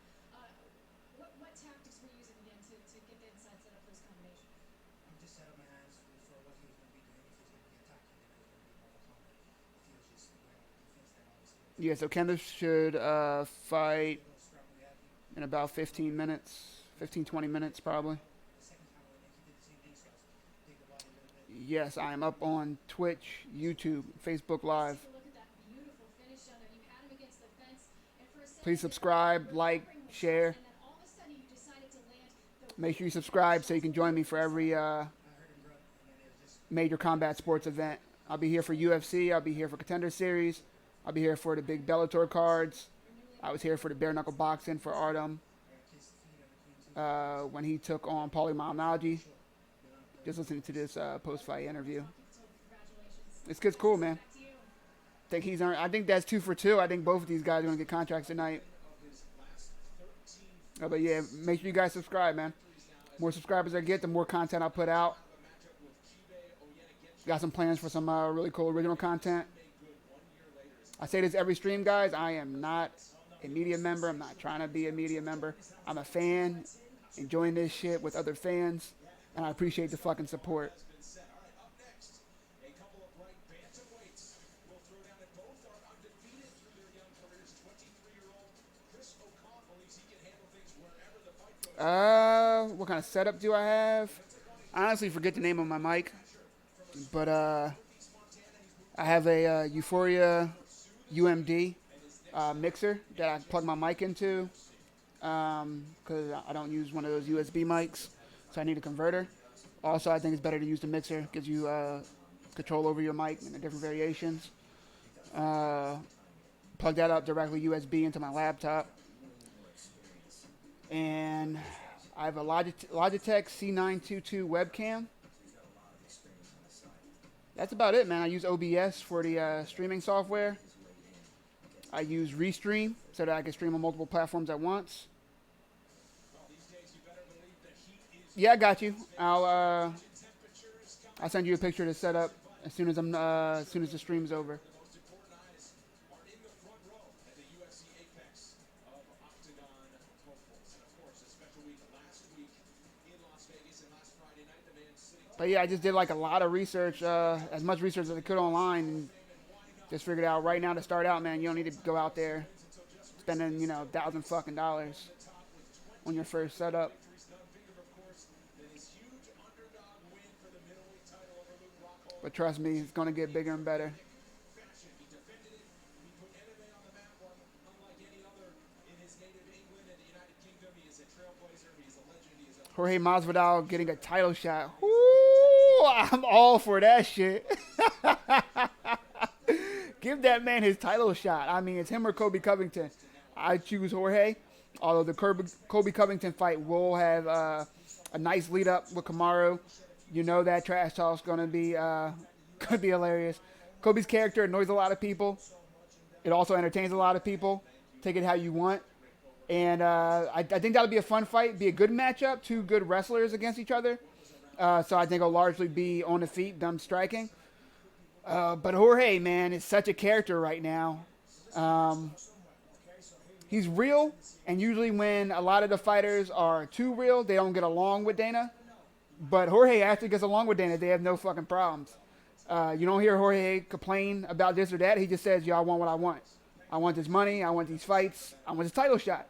What tactics were you using again to get the inside set up for this combination? I'm just set up my hands for what he was going to be doing. If he was going to be attacking, then it was going to be more of a counter. If he was just defense, then obviously Yeah, so Kenneth should fight a little scrap we had. in about 15 minutes, 15, 20 minutes probably. The second time I went in, he did the same thing, so I was take the body a little bit. Yes, I am up on Twitch, YouTube, Facebook Live. Take a look at that beautiful finish down there. You had him against the fence, and for a second, Please subscribe, like, share. and then all of a sudden you decided to land the Make sure you subscribe so you can join me for every I heard him grunt, and then it was just major combat sports event. I'll be here for UFC. I'll be here for Contender Series. I'll be here for the big Bellator cards. I was here for the bare knuckle boxing for Artem kiss the feet and the queen. when he took on Paulie Malignaggi. Just listening to this post-fight interview. congratulations. This kid's cool, man. Back to you. Think he's earned, I think that's 2 for 2. I think both of these guys are gonna get contracts tonight. Of his last 13 But yeah, make sure you guys subscribe, man. More subscribers I get, the more content I'll put out. a matchup with Kibe Oyenegichi Got some plans for some really cool original content. made good 1 year later. I say this every stream, guys. I am not a media member. I'm not trying to be a media member. I'm a fan, enjoying this shit with other fans, and I appreciate the fucking support. Has been set. All right, up next, a couple of bright bantamweights will throw down, and both are undefeated through their young careers. 23-year-old Chris O'Connell believes he can handle things wherever the fight goes. What kind of setup do I have? I honestly forget the name of my mic, but I have a Euphoria UMD mixer that I plug my mic into because I don't use one of those USB mics, so I need a converter. Also, I think it's better to use the mixer. Gives you control over your mic and the different variations. Plug that up directly USB into my laptop. And I have a Logitech C922 webcam. That's about it, man. I use OBS for the streaming software. I use Restream so that I can stream on multiple platforms at once. Yeah, I got you. I'll send you a picture to set up as soon as the stream's over. The most important eyes are in the front row at the UFC Apex of Octagon hopefuls. And of course, a special week last week in Las Vegas, and last Friday night, the man sitting But yeah, I just did like a lot of research, as much research as I could online, and just figured out right now to start out, man, you don't need to go out there spending, $1,000 fucking dollars on your first setup. But trust me, it's gonna get bigger and better. fashion. He defended it. He put MMA on the map unlike any other in his native England and the United Kingdom. He is a trailblazer. He is a legend. He is a Jorge Masvidal getting a title shot. Woo! I'm all for that shit. Give that man his title shot. I mean, it's him or Kobe Covington. I choose Jorge. Although the Kobe Covington fight will have a nice lead up with Kamaru. You know that trash talk's gonna be hilarious. Kobe's character annoys a lot of people. It also entertains a lot of people. Take it how you want. And I think that'll be a fun fight. Be a good matchup. Two good wrestlers against each other. So I think it'll largely be on the feet, dumb striking. But Jorge, man, is such a character right now. He's real, and usually when a lot of the fighters are too real, they don't get along with Dana. But Jorge actually gets along with Dana. They have no fucking problems. You don't hear Jorge complain about this or that. He just says, yo, I want what I want. I want this money. I want these fights. I want this title shot.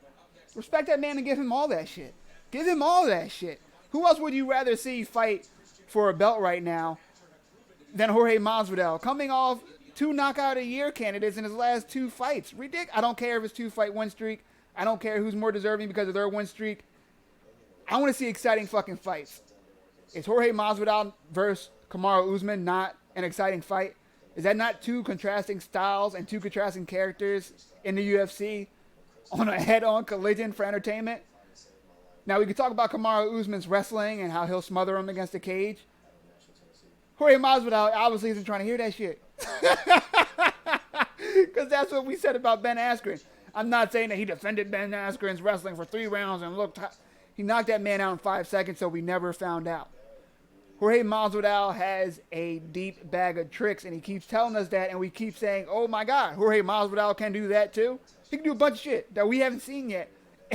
Respect that man and give him all that shit. Give him all that shit. Who else would you rather see fight for a belt right now than Jorge Masvidal? Coming off 2 knockout a year candidates in his last 2 fights. Ridiculous. I don't care if it's 2-fight win streak. I don't care who's more deserving because of their win streak. I want to see exciting fucking fights. Is Jorge Masvidal versus Kamaru Usman not an exciting fight? Is that not two contrasting styles and two contrasting characters in the UFC on a head-on collision for entertainment? Now, we could talk about Kamaru Usman's wrestling and how he'll smother him against the cage. Jorge Masvidal obviously isn't trying to hear that shit. Because that's what we said about Ben Askren. I'm not saying that he defended Ben Askren's wrestling for 3 rounds and looked... He knocked that man out in 5 seconds, so we never found out. Jorge Masvidal has a deep bag of tricks, and he keeps telling us that, and we keep saying, oh my God, Jorge Masvidal can do that too? He can do a bunch of shit that we haven't seen yet.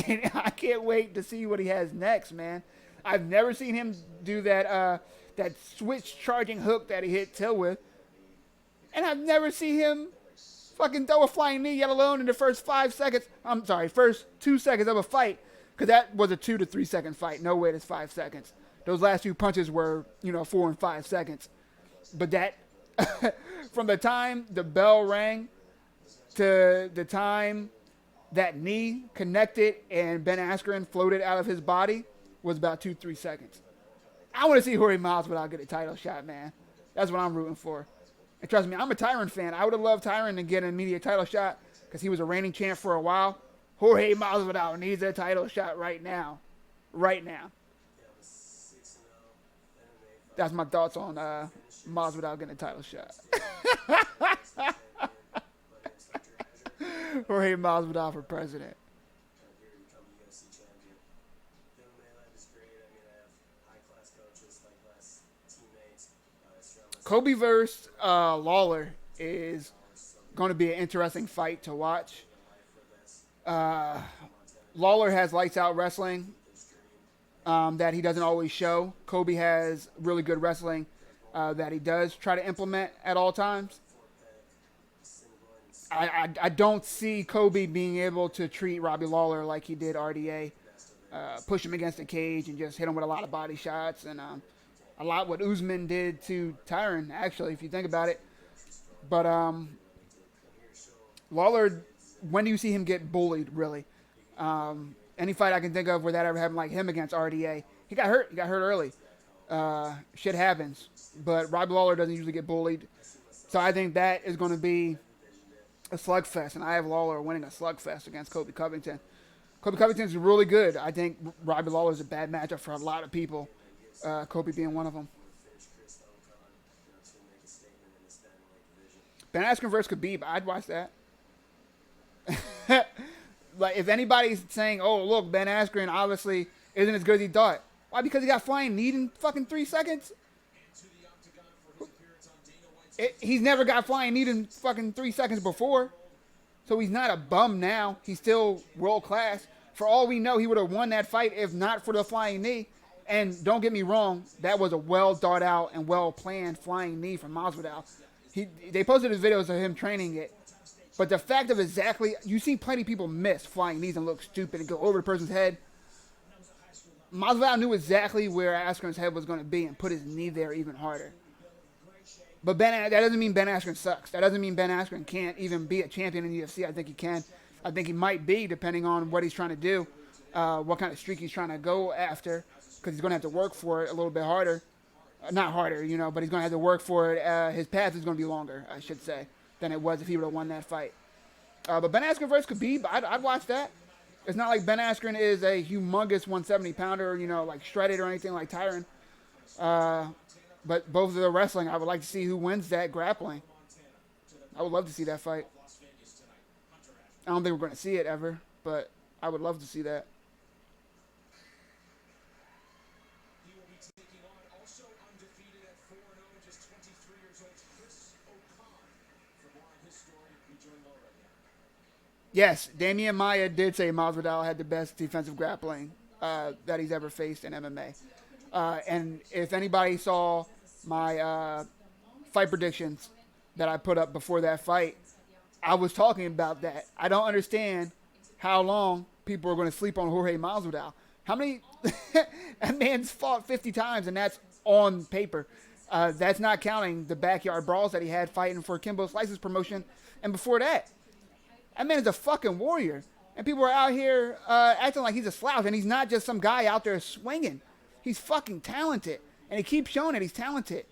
And I can't wait to see what he has next, man. I've never seen him do that that switch charging hook that he hit Till with. And I've never seen him fucking throw a flying knee, yet alone in the first 5 seconds. I'm sorry, first 2 seconds of a fight. Because that was a 2 to 3 second fight. No way it's 5 seconds. Those last 2 punches were, 4 and 5 seconds. But that, from the time the bell rang to the time that knee connected and Ben Askren floated out of his body was about 2-3 seconds. I want to see Jorge Masvidal get a title shot, man. That's what I'm rooting for. And trust me, I'm a Tyron fan. I would have loved Tyron to get an immediate title shot because he was a reigning champ for a while. Jorge Masvidal needs a title shot right now. Right now. That's my thoughts on Masvidal getting a title shot. Jorge Masvidal for president. Kobe versus Lawler is going to be an interesting fight to watch. Lawler has lights out wrestling that he doesn't always show. Kobe has really good wrestling that he does try to implement at all times. I don't see Kobe being able to treat Robbie Lawler like he did RDA, push him against the cage and just hit him with a lot of body shots and a lot what Usman did to Tyron, actually, if you think about it. But Lawler, when do you see him get bullied, really? Any fight I can think of where that ever happened, like him against RDA, he got hurt. He got hurt early. Shit happens. But Robbie Lawler doesn't usually get bullied. So I think that is going to be a slugfest, and I have Lawler winning a slugfest against Kobe Covington. Kobe Covington's really good. I think Robbie Lawler is a bad matchup for a lot of people, Kobe being one of them. Ben Askren versus Khabib, I'd watch that. Like, if anybody's saying, oh, look, Ben Askren obviously isn't as good as he thought. Why? Because he got flying knee in fucking 3 seconds? He's never got flying knee in fucking 3 seconds before. So he's not a bum now. He's still world class. For all we know, he would have won that fight if not for the flying knee. And don't get me wrong, that was a well thought out and well planned flying knee from Masvidal. They posted his videos of him training it. But the fact of exactly, you see plenty of people miss flying knees and look stupid and go over the person's head. Masvidal knew exactly where Askren's head was going to be and put his knee there even harder. But that doesn't mean Ben Askren sucks. That doesn't mean Ben Askren can't even be a champion in the UFC. I think he can. I think he might be, depending on what he's trying to do, what kind of streak he's trying to go after, because he's going to have to work for it a little bit harder. Not harder, but he's going to have to work for it. His path is going to be longer, I should say, than it was if he would have won that fight. But Ben Askren versus Khabib, I'd watch that. It's not like Ben Askren is a humongous 170-pounder, like shredded or anything like Tyron. But both of the wrestling, I would like to see who wins that grappling. I would love to see that fight. I don't think we're going to see it ever, but I would love to see that. He will be taking on also undefeated at 4-0, just 23 years old, Chris O'Connor. For more on his story, we join Laura again. Yes, Damian Maia did say Masvidal had the best defensive grappling that he's ever faced in MMA. And if anybody saw my fight predictions that I put up before that fight, I was talking about that. I don't understand how long people are going to sleep on Jorge Masvidal. How many? That man's fought 50 times, and that's on paper. That's not counting the backyard brawls that he had fighting for Kimbo Slice's promotion. And before that, that man is a fucking warrior. And people are out here acting like he's a slouch, and he's not just some guy out there swinging. He's fucking talented, and he keeps showing that he's talented.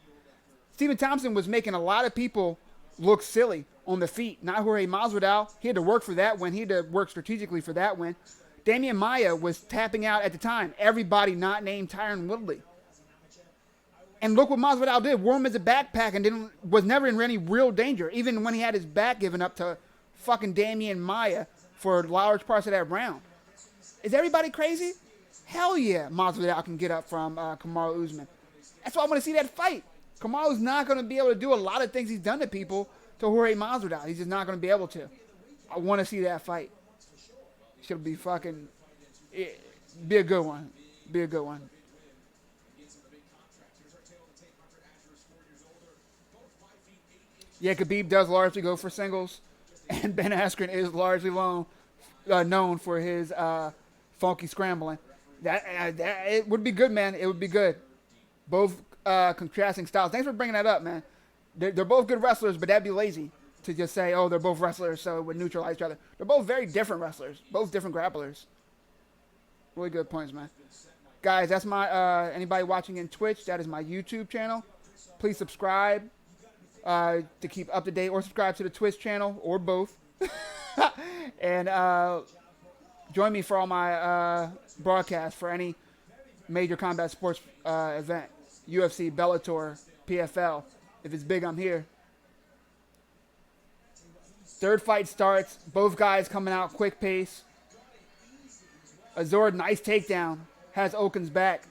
Stephen Thompson was making a lot of people looked silly on the feet. Not Jorge Masvidal. He had to work for that win. He had to work strategically for that win. Damian Maya was tapping out at the time. Everybody not named Tyron Woodley. And look what Masvidal did. Wore him as a backpack and was never in any real danger. Even when he had his back given up to fucking Damian Maya for large parts of that round. Is everybody crazy? Hell yeah, Masvidal can get up from Kamaru Usman. That's why I want to see that fight. Kamaru's not going to be able to do a lot of things he's done to people to Jorge Masvidal. He's just not going to be able to. I want to see that fight. Should be fucking... Be a good one. Be a good one. Yeah, Khabib does largely go for singles. And Ben Askren is largely known for his funky scrambling. That it would be good, man. It would be good. Both contrasting styles. Thanks for bringing that up, man. They're both good wrestlers, but that'd be lazy to just say, oh, they're both wrestlers, so it would neutralize each other. They're both very different wrestlers. Both different grapplers. Really good points, man. Guys, that's my, anybody watching in Twitch, that is my YouTube channel. Please subscribe to keep up to date, or subscribe to the Twitch channel, or both. And join me for all my broadcasts for any major combat sports event. UFC, Bellator, PFL. If it's big, I'm here. Third fight starts. Both guys coming out quick pace. Azor, nice takedown. Has Okun's back.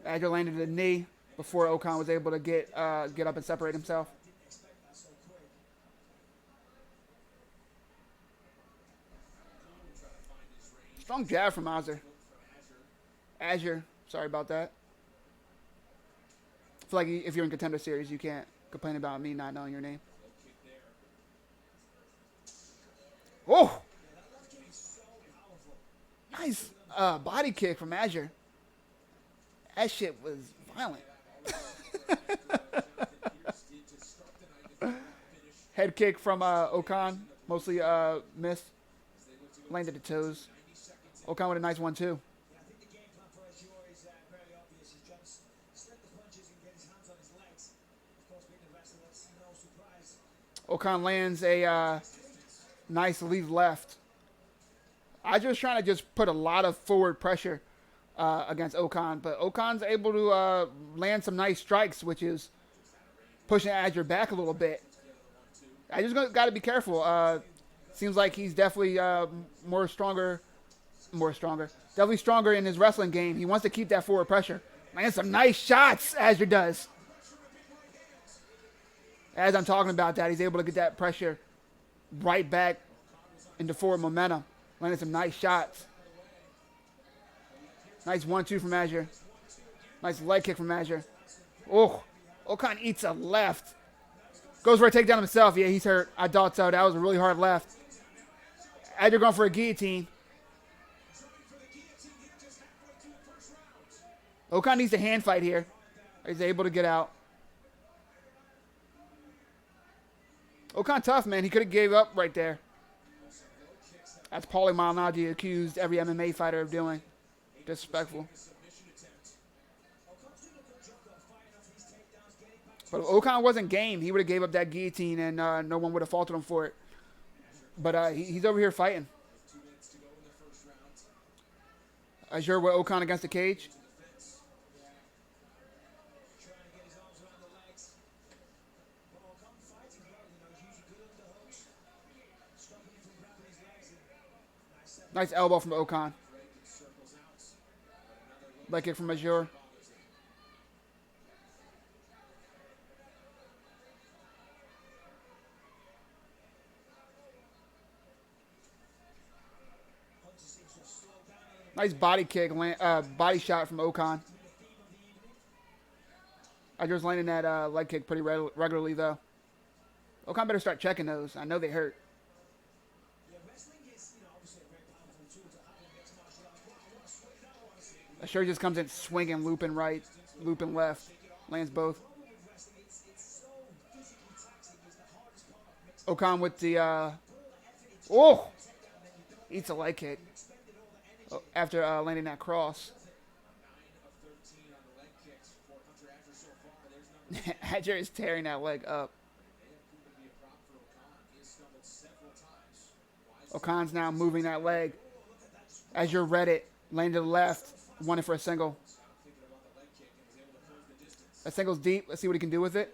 Adger landed a knee before Okan was able to get up and separate himself. Strong jab from Azure. Sorry about that. I feel like if you're in Contender Series, you can't complain about me not knowing your name. Oh! Nice body kick from Azure. That shit was violent. Head kick from Okan. Mostly missed. Landed the toes. Okan with a nice one, too. I think the game plan for Azure is very obvious. He's trying to slip the punches and get his hands on his legs. Of course, being the wrestler, that's no surprise. Okan lands a nice lead left. I was trying to just put a lot of forward pressure against Okan, but Okan's able to land some nice strikes, which is pushing Azure back a little bit. I just got to be careful. Seems like he's definitely definitely stronger in his wrestling game. He wants to keep that forward pressure. Man, some nice shots, Azure does. As I'm talking about that, he's able to get that pressure right back into forward momentum. Landing some nice shots. Nice 1-2 from Azure. Nice leg kick from Azure. Oh, Okan eats a left. Goes for a takedown himself. Yeah, he's hurt. I thought so. That was a really hard left. Azure going for a guillotine. Okan needs a hand fight here. He's able to get out. Okan tough, man. He could have gave up right there. That's Paulie Malignaggi accused every MMA fighter of doing. Disrespectful. But if Okan wasn't game, he would have gave up that guillotine and no one would have faulted him for it. But he's over here fighting. Azure with Okan against the cage. Nice elbow from Okan. Leg kick from Azure. Nice body kick, body shot from Okan. I just landing that leg kick pretty regularly, though. Okan better start checking those. I know they hurt. Azure just comes in swinging, looping right, looping left. Lands both. Okan with the... oh! Eats a leg kick after landing that cross. 9 of 13 on the leg kicks for Hunter Azure so far. There's number 10. Adger is tearing that leg up. May have proven to be a prop for Okan. He has stumbled several times. Okan's now moving that leg. Azure read it, landed to the left, won it for a single. Stopped thinking about the leg kick and was able to close the distance. That single's deep. Let's see what he can do with it.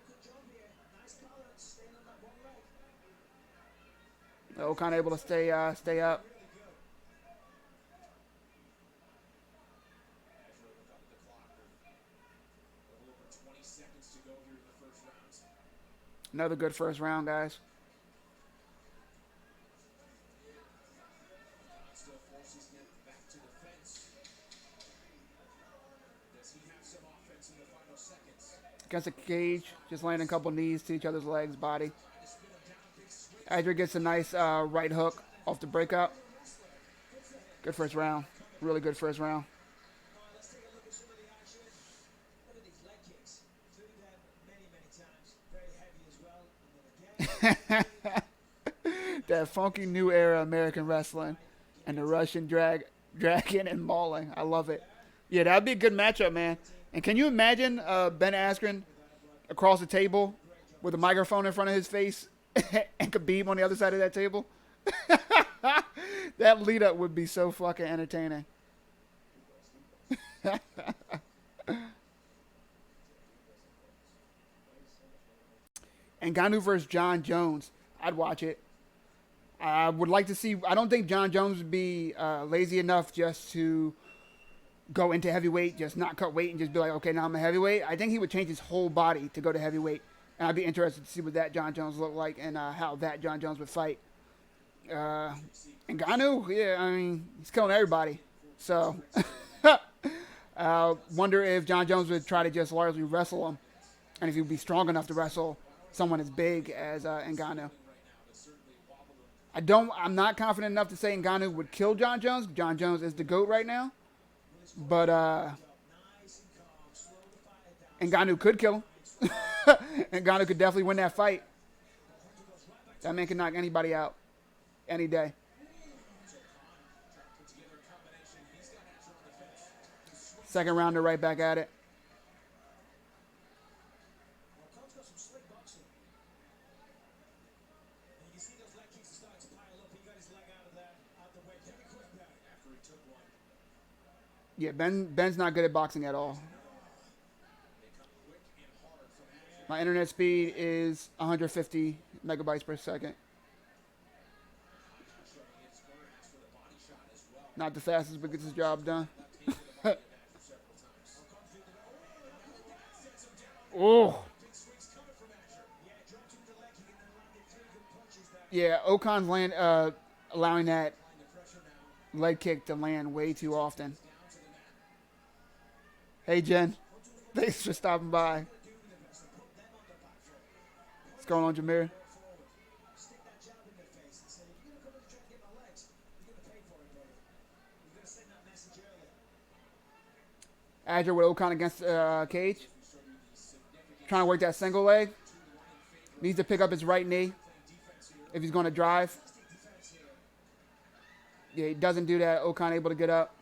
Okan able to stay up. Azure look up at the clock with a little over 20 seconds to go here in the first round. Another good first round, guys. Okan still forces him back to the fence. Does he have some offense in the final seconds? Against the cage, just landing a couple knees to each other's legs, body. Trying to spin him down, big swing. Adger gets a nice right hook off the breakup. Good first round. Really good first round. All right, let's take a look at some of the action. Look at these leg kicks. Threw them many, many times. Very heavy as well. And then again, That funky new era American wrestling and the Russian dragging and mauling. I love it. Yeah, that'd be a good matchup, man. And can you imagine Ben Askren across the table with a microphone in front of his face and Khabib on the other side of that table? That lead up would be so fucking entertaining. Ngannou versus John Jones. I'd watch it. I would like to see. I don't think John Jones would be lazy enough just to go into heavyweight, just not cut weight and just be like, okay, now I'm a heavyweight. I think he would change his whole body to go to heavyweight. And I'd be interested to see what that John Jones looked like and how that John Jones would fight. Ngannou, yeah, I mean, he's killing everybody. So, wonder if John Jones would try to just largely wrestle him, and if he would be strong enough to wrestle someone as big as Ngannou. I'm not confident enough to say Ngannou would kill John Jones. John Jones is the GOAT right now. But Ngannou could kill him. Ngannou could definitely win that fight. That man can knock anybody out any day. Second rounder right back at it. Okan's got some slick boxing. And you can see those leg kicks are starting to pile up. He got his leg out of there, out the way very quick there. After he took one, Yeah, Ben's not good at boxing at all. they come quick and hard from Azure. My internet speed is 150 megabytes per second. Showing his clearance for the body shot as well. Not the fastest, but gets his job done. Left hand to the body of Azure several times. Oh, Big swings coming from Azure. Yeah, dropped him with the leg kick and then landed 3 good punches there. yeah, Okan's allowing that Applying the pressure now. leg kick to land way too often. Down to the mat. Hey, Jen. Thanks for stopping by. What's going on, Jameer? Stick that jab in their face and say, if you're going to come in and try to get my legs, you're going to pay for it, buddy. You're going to send that message early. Adger with Okan against cage. Trying to work that single leg. Needs to pick up his right knee if he's going to drive. Yeah, he doesn't do that. Okan able to get up.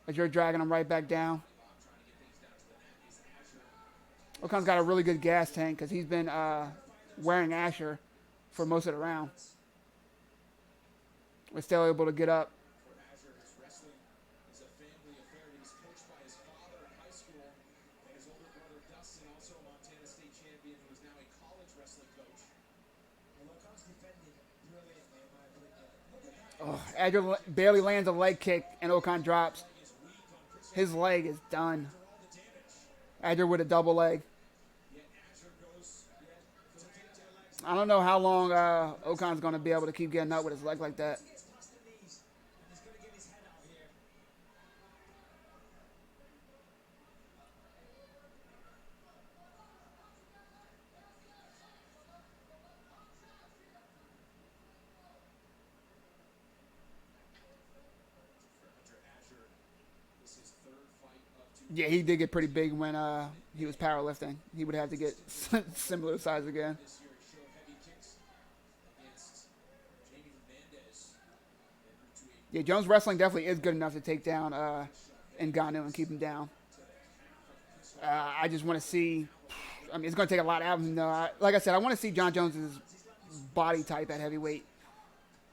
As you're dragging him right back down. Okan's got a really good gas tank because he's been wearing Asher for most of the round. We're still able to get up. For Azure, his wrestling is a family affair. He was coached by his father in high school and his older brother Dustin, also a Montana State champion, who is now a college wrestling coach. Well, Okan's defending brilliantly, in my opinion. Look at that. Adger barely lands a leg kick and Okan drops. His leg is done. Adger with a double leg. Yet Azure goes for the takedown legs. I don't know how long Okan's going to be able to keep getting up with his leg like that. He gets past the knees, and he's going to get his head out here. For Hunter Azure, this is his third fight of 2. Yeah, he did get pretty big when he was powerlifting. He would have to get similar size again. This year he showed heavy kicks against Jamie Hernandez. Yeah, Jones wrestling definitely is good enough to take down Ngannou and keep him down. I just want to see. I mean, it's going to take a lot out of him, though. Like I said, I want to see John Jones's body type at heavyweight.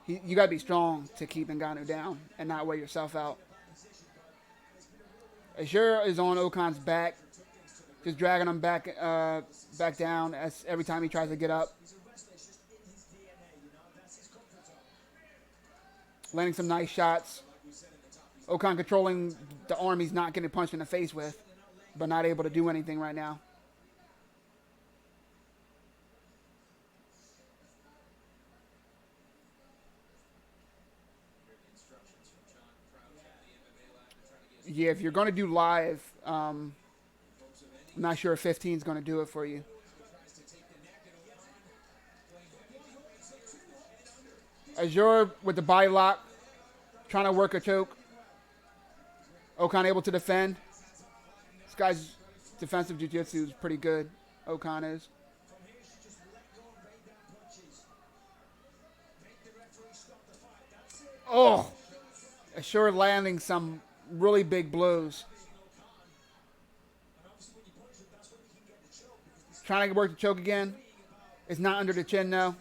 You got to be strong to keep Ngannou down and not wear yourself out. Azure is on Okan's back, just dragging him back down as every time he tries to get up. Landing some nice shots. Okan controlling the arm he's not getting punched in the face with, but not able to do anything right now. Yeah, if you're going to do live, I'm not sure if 15 is going to do it for you. Azure with the body lock, trying to work a choke. Okan able to defend. This guy's defensive jiu-jitsu is pretty good. Okan is. Oh, Azure landing some really big blows. Trying to work the choke again. It's not under the chin now.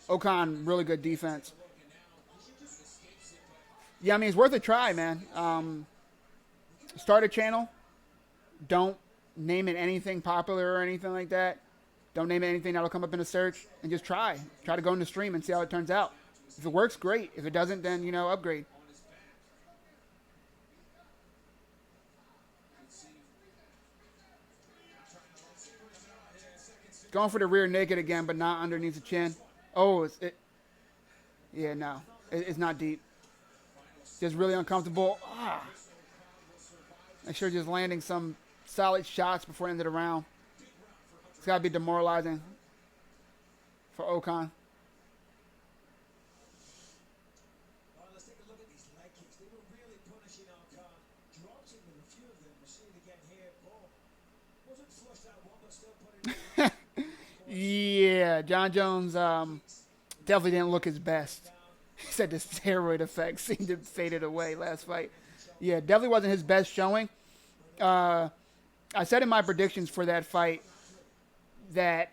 Okan, really good defense. Yeah, I mean, it's worth a try, man. Start a channel. Don't name it anything popular or anything like that. Don't name it anything that'll come up in a search. And just try. Try to go in the stream and see how it turns out. If it works, great. If it doesn't, then, upgrade. Going for the rear naked again, but not underneath the chin. Oh, yeah, no. It's not deep. Just really uncomfortable. Make sure just landing some solid shots before the end of the round. It's got to be demoralizing for Okan. Let's take a look at these leg kicks. They were really punishing Okan. Dropped him with a few of them. We're seeing it again here. Oh, wasn't flushed out one, but still put it in. Yeah, John Jones definitely didn't look his best. He said the steroid effect seemed to faded away last fight. Yeah, definitely wasn't his best showing. I said in my predictions for that fight that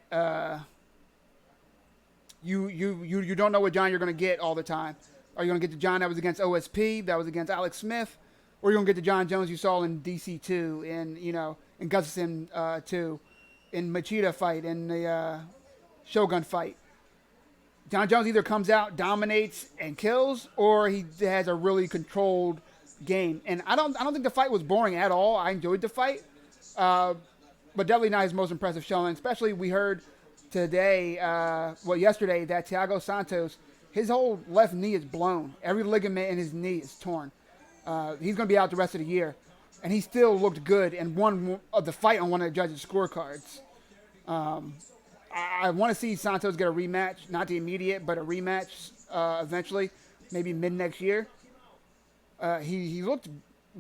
you don't know what John you're going to get all the time. Are you going to get the John that was against OSP, that was against Alex Smith, or are you going to get the John Jones you saw in DC2, in Gustafsson 2, in Machida fight, in the Shogun fight? John Jones either comes out, dominates, and kills, or he has a really controlled game. And I don't think the fight was boring at all. I enjoyed the fight, but definitely not his most impressive showing. Especially we heard today, yesterday, that Thiago Santos, his whole left knee is blown. Every ligament in his knee is torn. He's going to be out the rest of the year, and he still looked good and won the fight on one of the judges' scorecards. I want to see Santos get a rematch, not the immediate, but a rematch eventually, maybe mid next year. He looked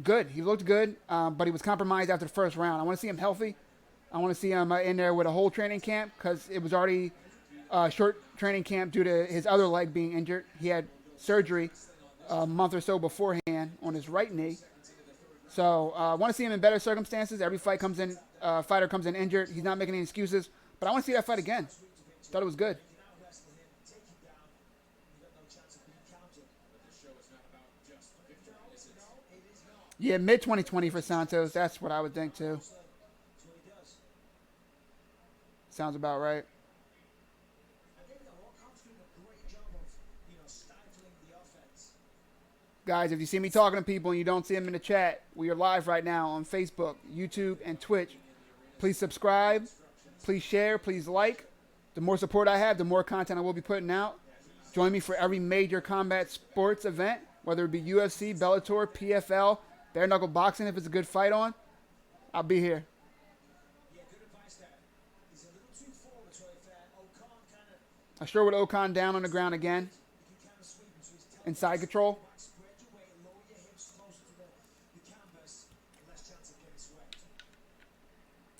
good. He looked good, but he was compromised after the first round. I want to see him healthy. I want to see him in there with a whole training camp because it was already a short training camp due to his other leg being injured. He had surgery a month or so beforehand on his right knee. So I want to see him in better circumstances. Every fighter comes in injured. He's not making any excuses. But I want to see that fight again. Thought it was good. Yeah, mid-2020 for Santos. That's what I would think, too. Sounds about right. Guys, if you see me talking to people and you don't see them in the chat, we are live right now on Facebook, YouTube, and Twitch. Please subscribe. Please share, please like. The more support I have, the more content I will be putting out. Join me for every major combat sports event, whether it be UFC, Bellator, PFL, bare knuckle boxing, if it's a good fight on. I'll be here. I sure with Okan down on the ground again. Inside control.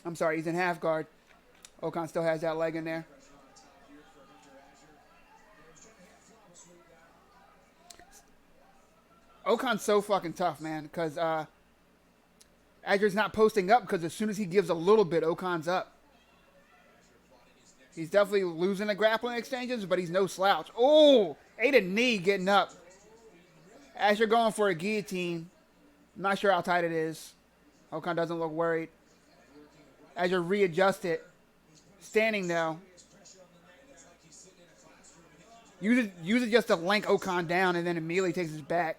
I'm sorry, he's in half guard. Okan still has that leg in there. Okan's so fucking tough, man, because Azur's not posting up because as soon as he gives a little bit, Okan's up. He's definitely losing the grappling exchanges, but he's no slouch. Oh, ate a knee getting up. Azure going for a guillotine. I'm not sure how tight it is. Okan doesn't look worried. Azure readjusted. Standing though. Use it just to link Okan down and then immediately takes his back.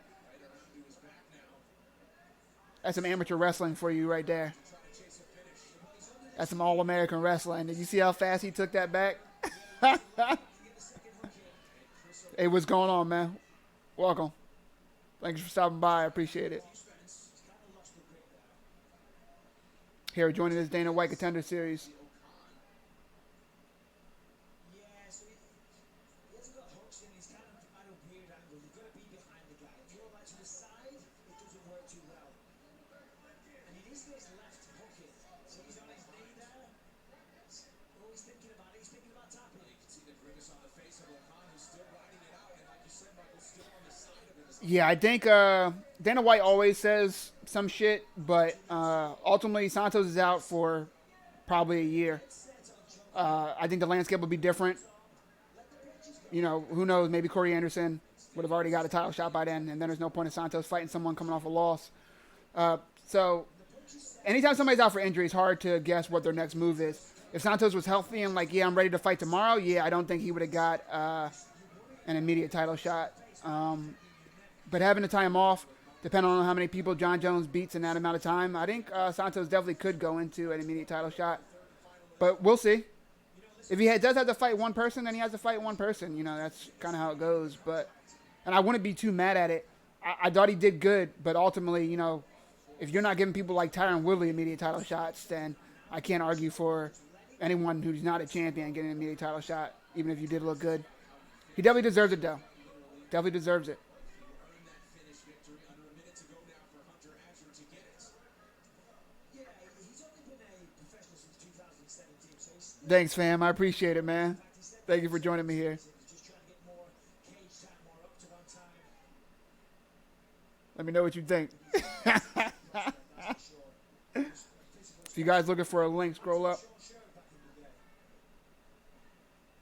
That's some amateur wrestling for you right there. That's some All-American wrestling. Did you see how fast he took that back? Hey, what's going on, man? Welcome. Thanks for stopping by. I appreciate it. Here, joining this Dana White Contender Series. Yeah, so he hasn't got hooks in. He's kind of at a weird angle. You've got to be behind the guy. If you're like to the side, it doesn't work too well. And he needs this left hook in. So he's on his knee there. Oh, he's thinking about it. He's thinking about tapping. You can see the grimace on the face of Okan, who's still riding it out, and like you said, Michael, still on the side of it. Yeah, I think Dana White always says some shit, but ultimately Santos is out for probably a year. I think the landscape will be different. You know, who knows? Maybe Corey Anderson would have already got a title shot by then, and then there's no point in Santos fighting someone coming off a loss. So anytime somebody's out for injury, it's hard to guess what their next move is. If Santos was healthy and like, yeah, I'm ready to fight tomorrow, yeah, I don't think he would have got an immediate title shot. But having the time off, depending on how many people John Jones beats in that amount of time, I think Santos definitely could go into an immediate title shot. But we'll see. If he does have to fight one person, then he has to fight one person. You know, that's kind of how it goes. And I wouldn't be too mad at it. I thought he did good, but ultimately, you know, if you're not giving people like Tyron Woodley immediate title shots, then I can't argue for anyone who's not a champion getting an immediate title shot, even if you did look good. He definitely deserves it, though. Definitely deserves it. Yeah, he's only been a professional since 2017, so he's Thanks, fam. I appreciate it, man. Thank you for joining me here. just trying to get more cage time, more up to one time. Let me know what you think. If you guys looking for a link, scroll up.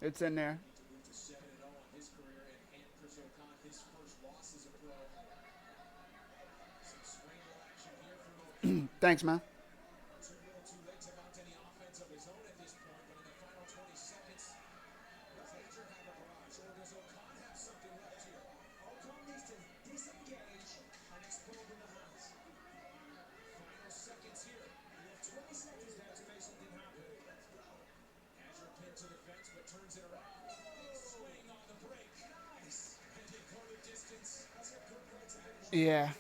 It's in there. To 7-0 on his career, and Chris Okan, his first loss as a pro. Some scramble action here from Okan. Thanks, man. Too little, too late to mount any offense of his own at this point, but in the final 20 seconds, does Azure have a barrage, or does Okan have something left here? Ocon needs to disengage and explode with the hands. Final seconds here. You have 20 seconds there to make something happen. Azure pinned to the fence, but turns it around. Swing on the break. Nice. And they go the distance. That's a good way to finish. Yeah.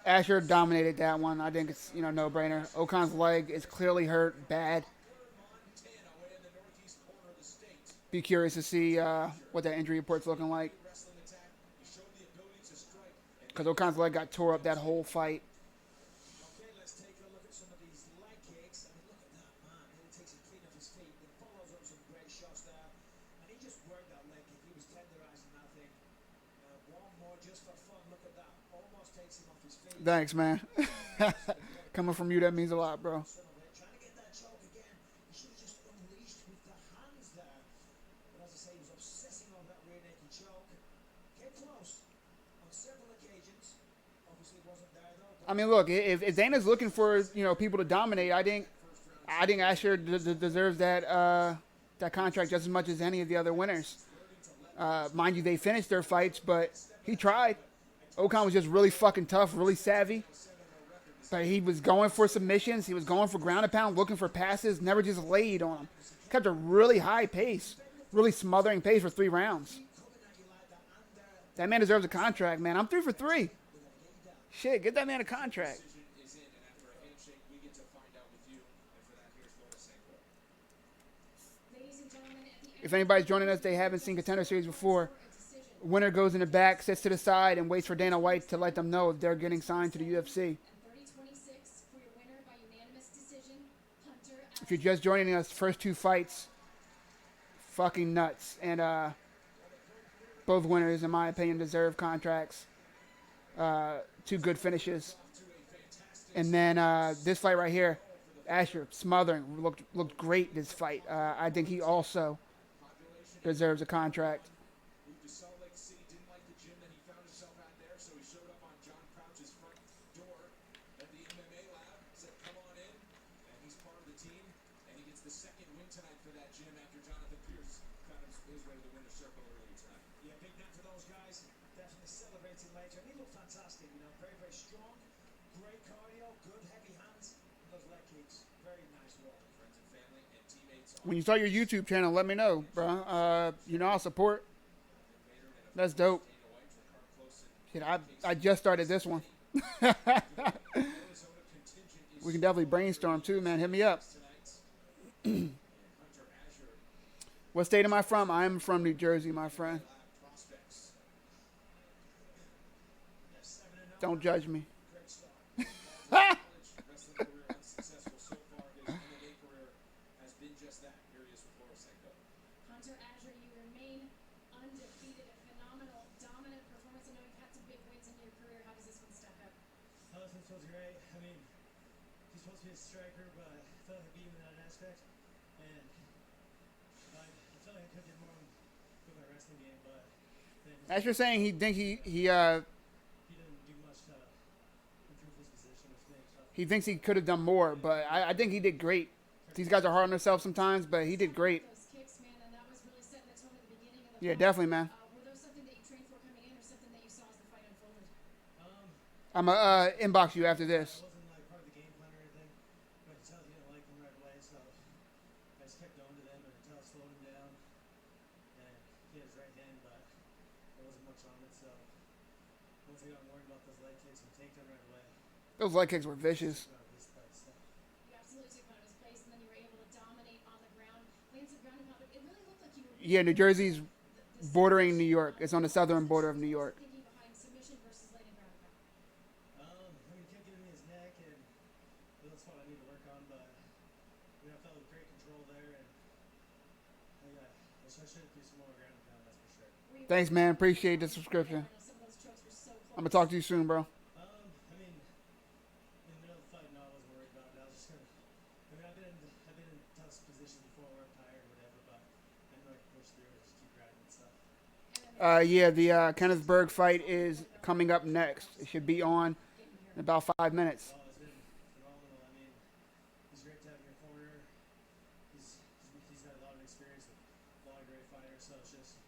Asher dominated that one. I think it's, no-brainer. Okan's leg is clearly hurt bad. Montana, way in the northeast corner of the state. Be curious to see what that injury report's looking like. Wrestling attack. He showed the ability to strike. And Because Okan's leg got tore up that whole fight. Okay, let's take a look at some of these leg kicks. I mean, look at that, man. He takes it clean off his feet. Then follows up some great shots there. And he just worked that leg kick. He was tenderizing that thing. One more just for fun. Look at that. Almost takes him off his feet. Thanks, man. Coming from you, that means a lot, bro. Son of a- Trying to get that choke again. He should have just unleashed with the hands there. But as I say, he was obsessing over that rear naked choke. Came close on several occasions. Obviously wasn't there though. I mean, look, if Dana's looking for, people to dominate, I think Asher deserves that contract just as much as any of the other winners. Mind you, they finished their fights, but he tried. Okan was just really fucking tough, really savvy. But he was going for submissions. He was going for ground and pound, looking for passes, never just laid on him. Kept a really high pace, really smothering pace for 3 rounds. That man deserves a contract, man. I'm 3 for 3. Shit, get that man a contract. is in, and after a handshake, we get to find out with you. And for that, here's Laura Sanko. Ladies and gentlemen, at the end If anybody's joining us, they haven't seen Contender Series before. Winner goes in the back, sits to the side, and waits for Dana White to let them know if they're getting signed to the UFC. and 30-26 for your winner by unanimous decision, Hunter. If you're just joining us, first 2 fights, fucking nuts. And both winners, in my opinion, deserve contracts. Two good finishes. And then this fight right here, Asher smothering looked great this fight. I think he also deserves a contract. Moved to Salt Lake City, didn't like the gym that he found himself at there, so he showed up on John Crouch's front door at the MMA lab, said, come on in, and he's part of the team, and he gets the second win tonight for that gym after Jonathan Pierce found his way to the winner's circle earlier tonight. Yeah, big night for those guys. Definitely celebrating later. And he looked fantastic, you know, very, very strong, great cardio, good heavy hands, and those leg kicks. Very nice work. Friends and family and teammates When you start your YouTube channel, let me know, bro. I'll support. That's dope. Shit, I just started this one. We can definitely brainstorm too, man. Hit me up. What state am I from? I'm from New Jersey, my friend. Don't judge me. wrestling career unsuccessful so far. His MMA career has been just that. Here he is with Lorosenko. Hunter Azure, you remain undefeated. A phenomenal, dominant performance. I know you've had some big wins in your career. How does this one stack up? This one feels great. I mean, he's supposed to be a striker, but I felt like I beat him in that aspect. And I felt like I could get more with my wrestling game, but then As you're saying, he think he he didn't do much to improve his position, which makes up. he thinks he could have done more, but I think he did great. These guys are hard on themselves sometimes, but he did great. Those kicks, man, and that was really setting the tone at the beginning of the Yeah, fight. definitely, man. Were those something that you trained for coming in, or something that you saw as the fight unfolded? I'm gonna inbox you after this. It wasn't like part of the game plan or anything, but I could tell he didn't like him right away, so I just kept going to them and until I slowed him down. And he had his right hand, but there wasn't much on it, so once I got worried about those leg kicks and takedown right away, Those leg kicks were vicious. out of his place. So. You absolutely took him out of his place, and then you were able to dominate on the ground, land some ground and pound. But it really looked like you were Yeah, New Jersey's bordering New York. It's on the southern border of New York. thinking behind submission versus landing ground and pound. I mean, he kept giving me his neck, and that's what I need to work on, but I felt with great control there, and I should do some more ground and pound, that's for sure. Thanks, man. Appreciate the subscription. I know some of those chokes were so close. I'm gonna talk to you soon, bro. I mean, in the middle of the fight, no, I wasn't worried about it. I was just gonna. I mean, I've been in tough positions before where I'm tired or whatever, but I know I can push through it, just keep grinding and stuff. Yeah, the Kennethsburg fight is coming up next. It should be on in about 5 minutes. Oh, it's been phenomenal. I mean, he's great to have in your corner. He's got a lot of experience with a lot of great fighters, so it's just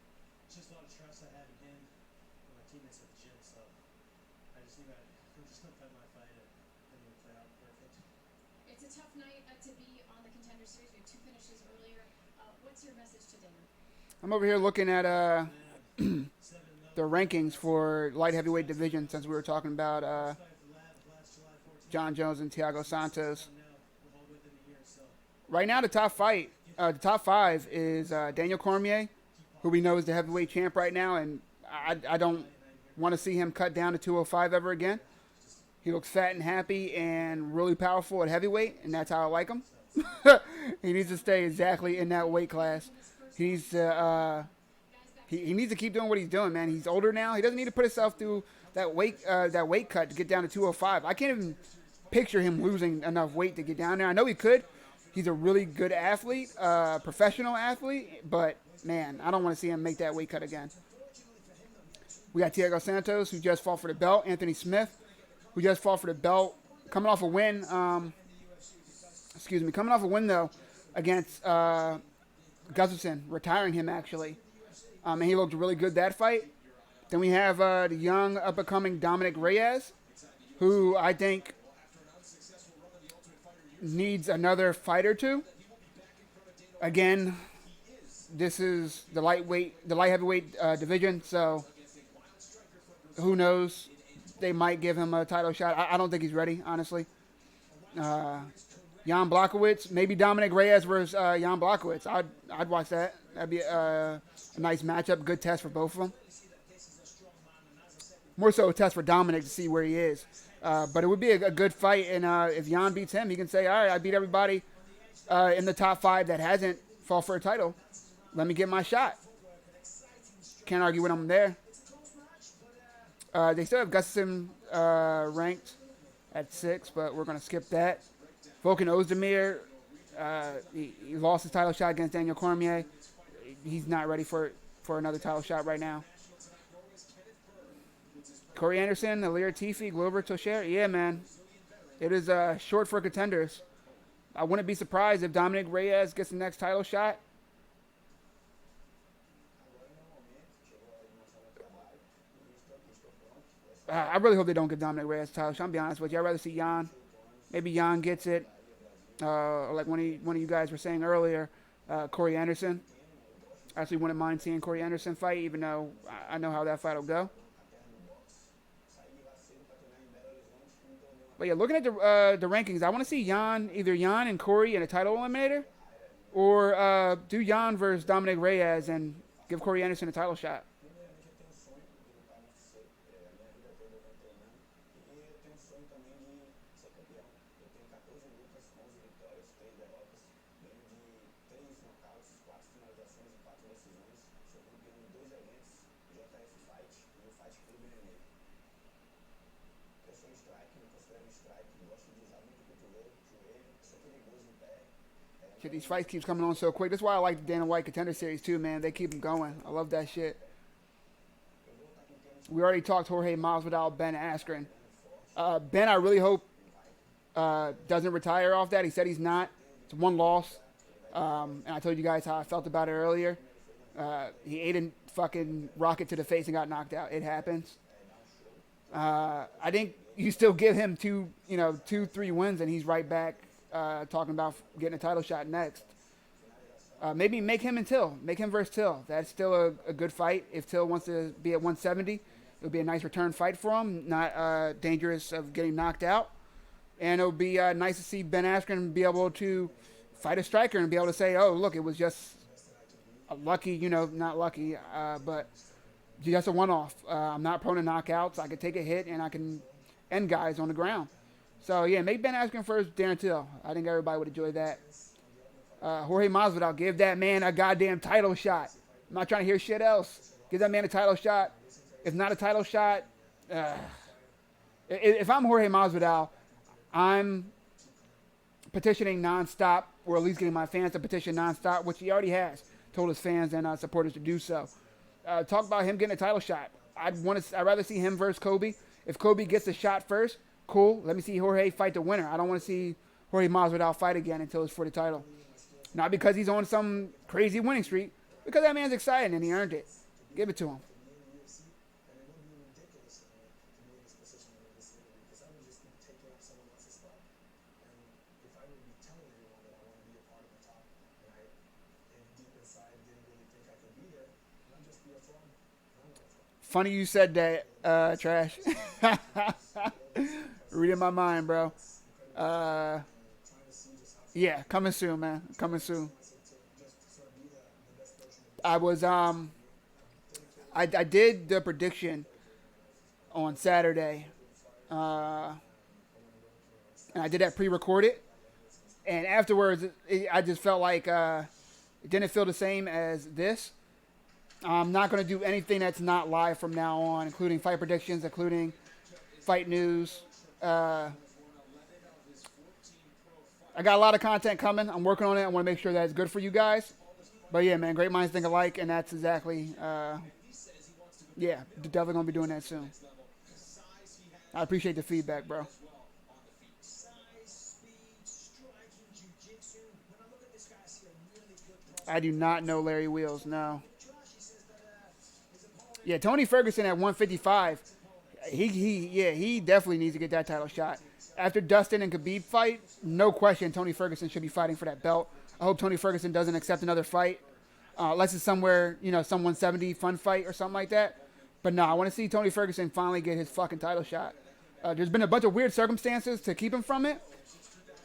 a lot of trust I had in him and my teammates at the gym. So I just knew I'm just gonna fight my fight and it would play out perfect. It's a tough night to be on the Contender Series. We had 2 finishes earlier. What's your message to Dana? I'm over here looking at 7-0. the rankings for light heavyweight division since we were talking about Fight for the lab last July 14th. John Jones and Thiago Santos. Now we're all within a year, so Right now, the top 5 is Daniel Cormier, who we know is the heavyweight champ right now, and I don't want to see him cut down to 205 ever again. He looks fat and happy and really powerful at heavyweight, and that's how I like him. He needs to stay exactly in that weight class. He needs to he needs to keep doing what he's doing, man. He's older now. He doesn't need to put himself through that weight cut to get down to 205. I can't even picture him losing enough weight to get down there. I know he could. He's a really good athlete, professional athlete, but man, I don't want to see him make that weight cut again. We got Thiago Santos, who just fought for the belt. Anthony Smith, who just fought for the belt, coming off a win. Coming off a win though against Gustafsson, retiring him actually, and he looked really good that fight. Then we have the young up-and-coming Dominic Reyes, who I think needs another fight or two. Again, this is the light heavyweight division, so who knows? They might give him a title shot. I don't think he's ready, honestly. Jan Blachowicz, maybe Dominic Reyes versus Jan Blachowicz. I'd watch that. That'd be a nice matchup, good test for both of them. More so a test for Dominic to see where he is. But it would be a good fight, and if Jan beats him, he can say, all right, I beat everybody in the top 5 that hasn't fought for a title. Let me get my shot. Can't argue with him there. They still have Gustafsson ranked at 6, but we're going to skip that. Volkan Ozdemir, he lost his title shot against Daniel Cormier. He's not ready for another title shot right now. Corey Anderson, Alir Tifi, Glover Tosher. Yeah, man. It is short for contenders. I wouldn't be surprised if Dominic Reyes gets the next title shot. I really hope they don't give Dominic Reyes a title shot. I'm be honest with you. I'd rather see Jan. Maybe Jan gets it. Like one of you guys were saying earlier, Corey Anderson. I actually wouldn't mind seeing Corey Anderson fight, even though I know how that fight will go. But yeah, looking at the rankings, I want to see either Jan and Corey in a title eliminator, or do Jan versus Dominic Reyes and give Corey Anderson a title shot. Shit, these fights keeps coming on so quick. That's why I like the Dana White Contender Series too, man. They keep them going. I love that shit. We already talked Jorge Masvidal, Ben Askren. Ben, I really hope doesn't retire off that. He said he's not. It's one loss. And I told you guys how I felt about it earlier. He ate a fucking rocket to the face and got knocked out. It happens. I think you still give him 2-3 wins, and he's right back talking about getting a title shot next. Maybe make him and Till. Make him versus Till. That's still a good fight. If Till wants to be at 170, it would be a nice return fight for him. Not dangerous of getting knocked out. And it would be nice to see Ben Askren be able to fight a striker and be able to say, oh, look, it was just a lucky, not lucky, but just a one-off. I'm not prone to knockouts. I can take a hit and I can end guys on the ground. So, yeah, make Ben Askren first, Darren Till. I think everybody would enjoy that. Jorge Masvidal, give that man a goddamn title shot. I'm not trying to hear shit else. Give that man a title shot. If not a title shot, if I'm Jorge Masvidal, I'm petitioning nonstop, or at least getting my fans to petition nonstop, which he already has. Told his fans and supporters to do so. Talk about him getting a title shot. I'd rather see him versus Kobe. If Kobe gets a shot first, cool. Let me see Jorge fight the winner. I don't want to see Jorge Masvidal fight again until it's for the title. Not because he's on some crazy winning streak, because that man's excited and he earned it. Give it to him. Funny you said that, Trash. Reading my mind, bro. Yeah, coming soon, man. Coming soon. I was I did the prediction on Saturday, and I did that pre-recorded, and afterwards I just felt like it didn't feel the same as this. I'm not going to do anything that's not live from now on, including fight predictions, including fight news. I got a lot of content coming. I'm working on it. I want to make sure that it's good for you guys. But yeah, man, great minds think alike, and that's exactly, definitely going to be doing that soon. I appreciate the feedback, bro. I do not know Larry Wheels, no. Yeah, Tony Ferguson at 155. He definitely needs to get that title shot. After Dustin and Khabib fight, no question Tony Ferguson should be fighting for that belt. I hope Tony Ferguson doesn't accept another fight. Unless it's somewhere, some 170 fun fight or something like that. But no, I want to see Tony Ferguson finally get his fucking title shot. There's been a bunch of weird circumstances to keep him from it.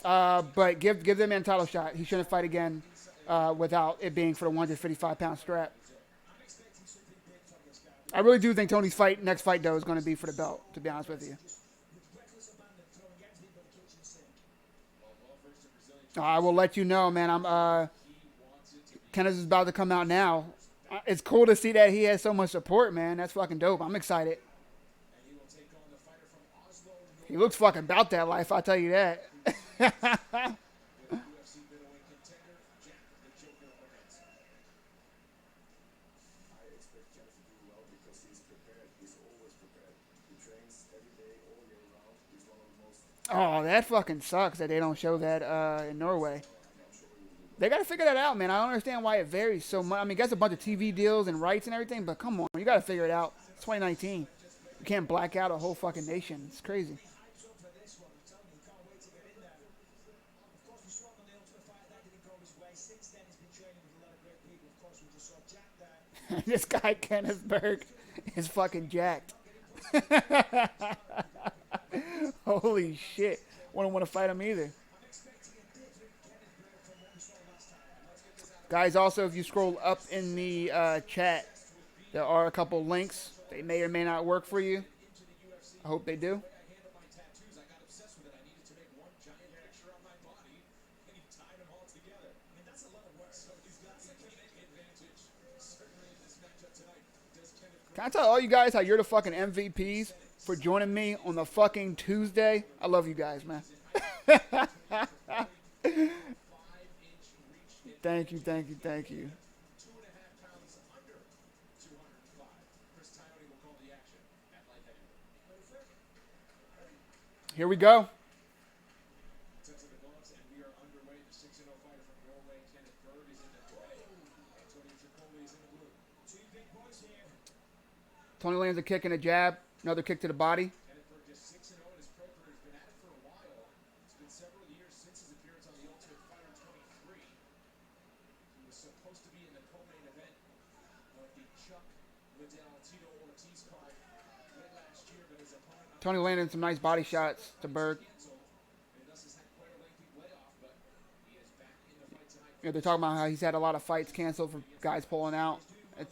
But give the man a title shot. He shouldn't fight again without it being for the 155-pound strap. I really do think Tony's next fight, though, is going to be for the belt, to be honest with you. I will let you know, man. Kenneth is about to come out now. It's cool to see that he has so much support, man. That's fucking dope. I'm excited. He looks fucking about that life, I'll tell you that. UFC middleweight contender Jack the Joker Ortiz. I expect Kenneth to do well because he's prepared. He's always prepared. He trains every day, all year round. He's one of the most. Oh, that fucking sucks that they don't show that in Norway. They got to figure that out, man. I don't understand why it varies so much. I mean, gets a bunch of TV deals and rights and everything, but come on, you got to figure it out. It's 2019. You can't black out a whole fucking nation. It's crazy. Hypes up for this one. I'm telling you, can't wait to get in there. Of course, we swung on the Ultimate Fighter. That didn't go his way. Since then, he's been training with a lot of great people. Of course, we just saw Jack there. This guy, Kenneth Berg, is fucking jacked. Holy shit. Wouldn't want to fight him either. I'm expecting a different Kenneth Berg from what we saw last time. Guys, also, if you scroll up in the chat, there are a couple links. They may or may not work for you. I hope they do. I handle my tattoos. I got obsessed with it. I needed to make one giant picture on my body, and he tied them all together. I mean, that's a lot of work. So he's got a unique advantage, certainly in this matchup tonight. Does Kenneth Can I tell all you guys how you're the fucking MVPs for joining me on the fucking Tuesday? I love you guys, man. 5-inch reach Thank you, thank you, thank you. 2.5 pounds under 205. Chris Tione will call the action at light heavyweight. Here we go. Sets of the gloves, and we are underway. The 6-0 fighter from Norway, Kenneth Berg, is in the gray. Antonio Tripoli is in the blue. Two big boys here. Tony lands a kick and a jab. Another kick to the body. Kenneth Berg just 6-0 in his pro career. He's been at it for a while. It's been several years since his appearance on The Ultimate Fighter 23. He was supposed to be in the co-main event of the Chuck Liddell Tito Ortiz card late last year, but his opponent Tony landing some nice body shots to Berg. canceled, and thus has had quite a lengthy layoff, but he is back in the fight tonight. Yeah, they're talking about how he's had a lot of fights canceled for guys pulling out.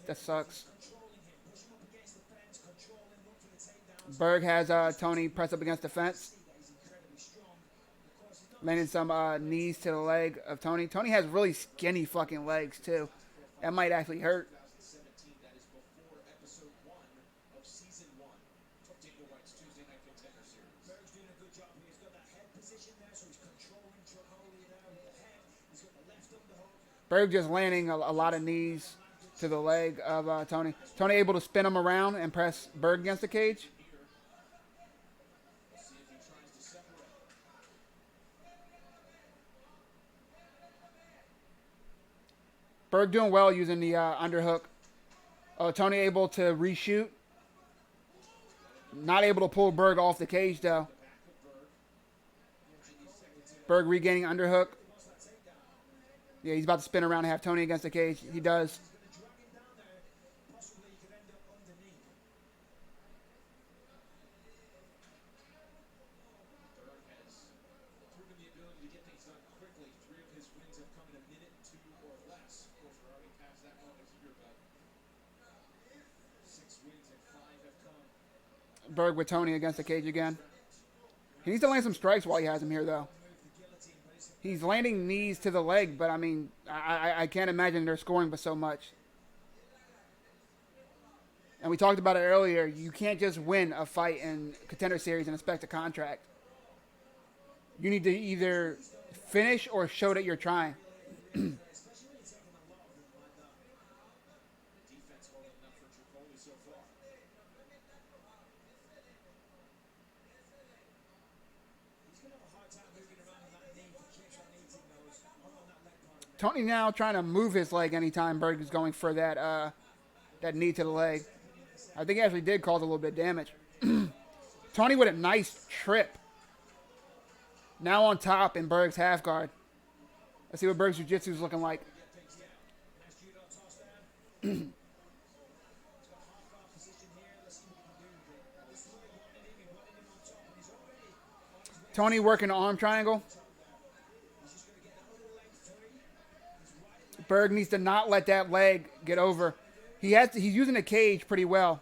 That sucks. Controlling him, push him up against the fence, control him, look for the takedowns. Berg has Tony press up against the fence. He's incredibly strong. Of course, he's not Landing some knees to the leg of Tony. Tony has really skinny fucking legs, too. That might actually hurt. 2017, that is before episode 1 of season 1 of Dana White's Tuesday Night Contender Series. Berg's doing a good job here. He's got that head position there, so he's controlling Tripoli there with the head. He's got the left underhook. Berg just landing a lot of knees to the leg of Tony. Tony able to spin him around and press Berg against the cage. We'll see if he tries to separate. Berg doing well using the underhook. Oh, Tony able to reshoot. Not able to pull Berg off the cage, though. Berg regaining underhook. Yeah, he's about to spin around and have Tony against the cage. He does. Drag him down there. Possibly he could end up underneath. Berg has proven the ability to get things done quickly. 3 of his wins have come in a minute, 2 or less. Of course, we're already past that moment here, but 6 wins and 5 have come. Berg with Tony against the cage again. He needs to land some strikes while he has him here, though. He's landing knees to the leg, but I mean, I can't imagine they're scoring by so much. And we talked about it earlier. You can't just win a fight in Contender Series and expect a contract. You need to either finish or show that you're trying. Defense holding enough for Tripoli so far. He's going to have a hard time moving around on that knee if he keeps on eating those. On that leg part of it. Tony now trying to move his leg anytime Berg is going for that that knee to the leg. I think he actually did cause a little bit of damage. Tony with a nice trip. Now on top in Berg's half guard. Let's see what Berg's jiu-jitsu is looking like. Nice judo toss there. He's got a half guard position here. Let's see what he can do with it. This is what he wanted him. He wanted him on top, and he's already on his way. Tony working the arm triangle. He's just going to get out of the leg three. He's right. Berg needs to not let that leg get over. He's using the cage pretty well.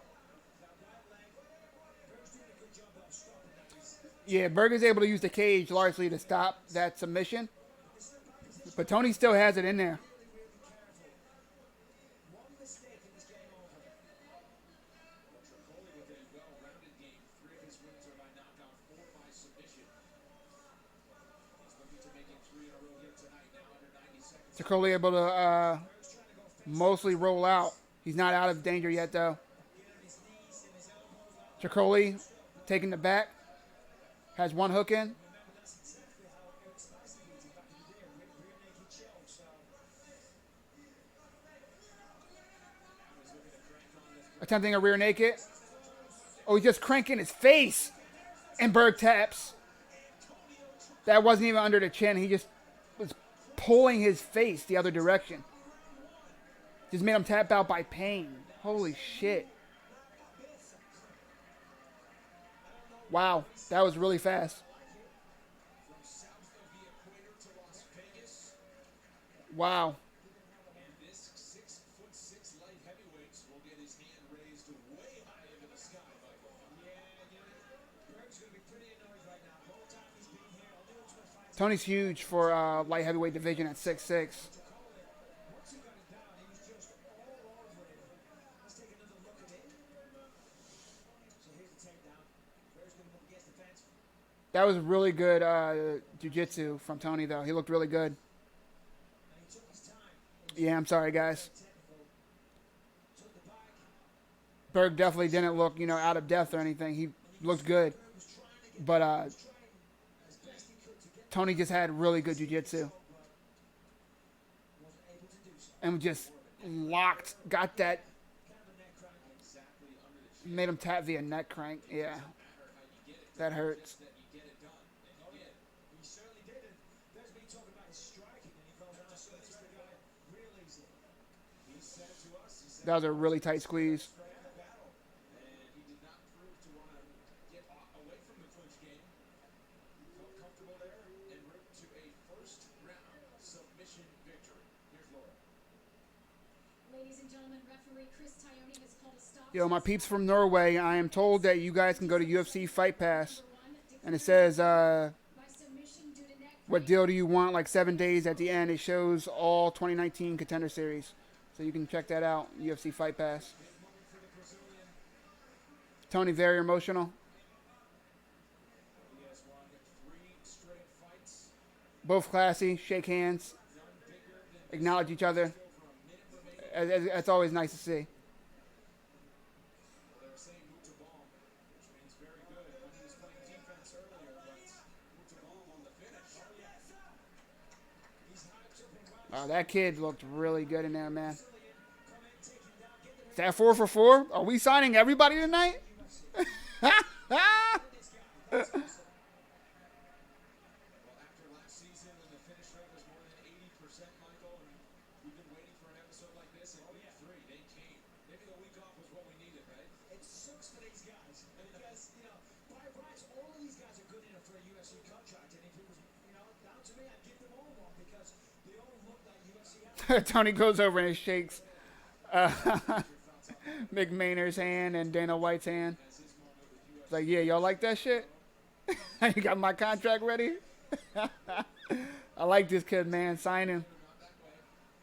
Yeah, Berg is able to use the cage largely to stop that submission. But Tony still has it in there. One mistake and it's game over. Tripoli with a well-rounded game. 3 of his wins are by knockout, 4 by Tricoli able to mostly roll out. He's not out of danger yet, though. Tricoli taking the back. Has one hook in. Remember, that's exactly how Eric Spicy beat him back in the day. Rear naked choke. So Attempting a rear naked. Oh, he's just cranking his face. And Berg taps. That wasn't even under the chin. He just was pulling his face the other direction. Just made him tap out by pain. Holy shit. Wow, that was really fast. From south of the equator to Las Vegas, Wow. and this 6'6" light heavyweight will get his hand raised way high into the sky, Michael. Berg's going to be pretty annoyed right now. Both times he's been here on the Ultimate Fight. Tony's huge for light heavyweight division at 6'6". Once he got it down, he was just all over it. Let's take another look at it. So here's the takedown. Berg's going to move against the fence. That was really good jiu-jitsu from Tony, though. He looked really good. And he took his time. Yeah, I'm sorry, guys. Technical. Took the back. Berg definitely didn't look, out of depth or anything. He looked good. Was trying to get But trying as best he could to get Tony just had really good jiu-jitsu. wasn't able to do so. And just locked. Got that. Kind of a neck crank. Exactly under the chin, Made him tap via neck crank. Yeah. That hurts. that you get it done. And Oh yeah, he certainly did it. There's me talking about his striking, and he goes out and hits the guy real easy. he said to us, he said, That was a really tight squeeze. "Straight out of battle." And he did not prove to want to get away from the clinch game. He felt comfortable there en route to a first round submission victory. Here's Laura. Ladies and gentlemen, referee Chris Tione has called a stop. Yo, my peeps from Norway, I am told that you guys can go to UFC Fight Pass. And it says, By submission due to neck what deal do you want? Like 7 days at the end. It shows all 2019 Contender Series. So you can check that out, UFC Fight Pass. Tony, very emotional. He has won 3 straight fights, Both classy, shake hands, none bigger than acknowledge each other. over a minute remaining. That's always nice to see. Well, they're saying Muta Bomb, which means very good when he was playing defense earlier, but Muta Bomb on the finish. He's hyped up and well. Oh, that kid looked really good in there, man. Is that 4 for 4? Are we signing everybody tonight? Well, after last season when the finish rate was more than 80%, Michael, and we've been waiting for an episode like this in week 3. They came. Maybe the week off was what we needed, right? It sucks for these guys because, by rights, all of these guys are good enough for a UFC contract. And if it was, down to me, I'd give them all one because they all look like UFC athletes. Tony goes over and shakes McMahon's hand and Dana White's hand. It's like, yeah, y'all like that shit? You got my contract ready? I like this kid, man. Sign him.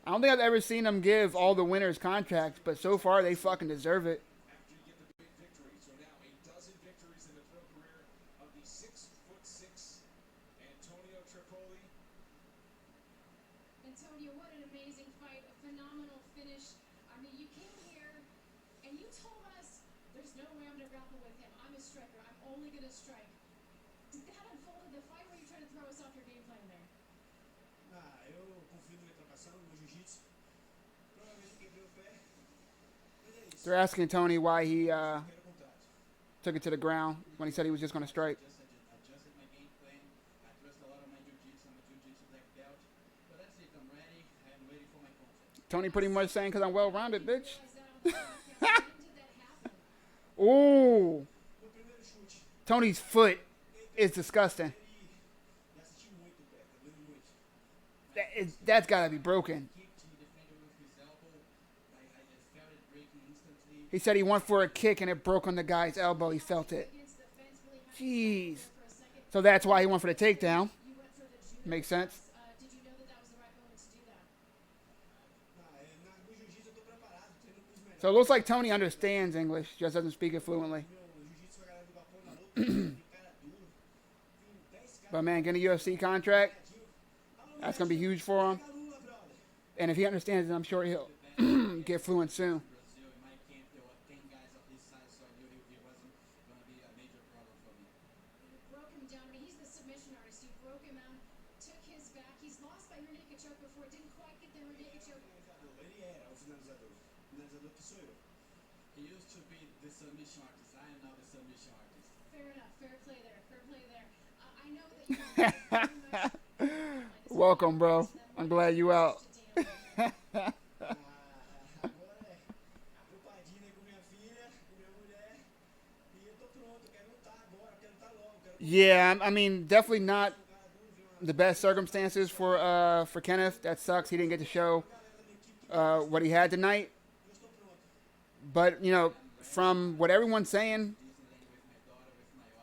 I don't think I've ever seen him give all the winners contracts, but so far they fucking deserve it. After you get the big victory. So now a dozen victories in the pro career of the 6'6" Antonio Tripoli. Antonio, what an amazing fight, a phenomenal finish. I mean, you came here and you told us there's no way I'm going to grapple with him. I'm a striker. I'm only going to strike. Did that unfold in the fight, or were you trying to throw us off your game plan there? Eu confio na minha trocação, no meu jiu-jitsu. Provavelmente quebrei o pé. Mas é isso. They're asking Tony why he Quero contrato. took it to the ground when he said he was just going to strike. Just adjusted my game plan. I trust a lot of my jiu-jitsu. I'm a jiu-jitsu black belt. But that's it. I'm ready. I'm waiting for my contract. Tony pretty much saying, because I'm well-rounded, bitch. Realize that on the when did that happen? Ooh. No primeiro chute, Tony's foot is disgusting. já assisti muito o pé, tá doendo muito. That's got to be broken. Kicked, he defended with his elbow. I felt it breaking instantly. He said he went for a kick and it broke on the guy's elbow. He felt it. Against the fence, really had Jeez. for a second. So that's why he went for the takedown. You went for the judo. Makes sense. Did you know that that was the right moment to do that? No jiu-jitsu eu tô preparado, treino com os melhores. So it looks like Tony understands English, just doesn't speak it fluently. Meu jiu-jitsu, a galera do Japão na luta, tem cara duro. Tem 10 caras But man, getting a UFC contract, that's going to be huge for him. na lula, brother. And if he understands it, I'm sure he'll get fluent soon. Brazil, in my camp, there were 10 guys of his size, so I knew he wasn't going to be a major problem for me. You broke him down. I mean, he's the submission artist. You broke him out, took his back. He's lost by rear naked choke before. Didn't quite get the rear naked choke. Ele era o finalizador. O finalizador que sou eu. He used to be the submission artist. I am now the submission artist. Fair enough. Fair play there. Fair play there. I know that you very much. Welcome, bro. I'm glad you out. Agora é preocupadinho aí com minha filha, com minha mulher. E eu tô pronto, eu quero lutar agora, eu quero lutar logo, eu quero Yeah, I mean, definitely not the best circumstances for Kenneth. That sucks. He didn't get to show what he had tonight. But you know, from what everyone's saying,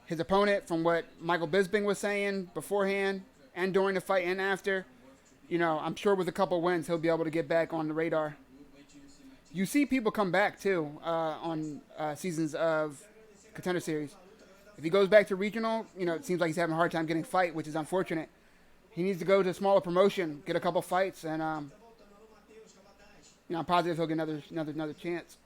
his opponent, from what Michael Bisping was saying beforehand and during the fight and after, you know, I'm sure with a couple wins he'll be able to get back on the radar. You see people come back too on seasons of Contender Series. If he goes back to regional, you know, it seems like he's having a hard time getting fight, which is unfortunate. He needs to go to a smaller promotion, get a couple fights, and you know, I'm positive he'll get another chance.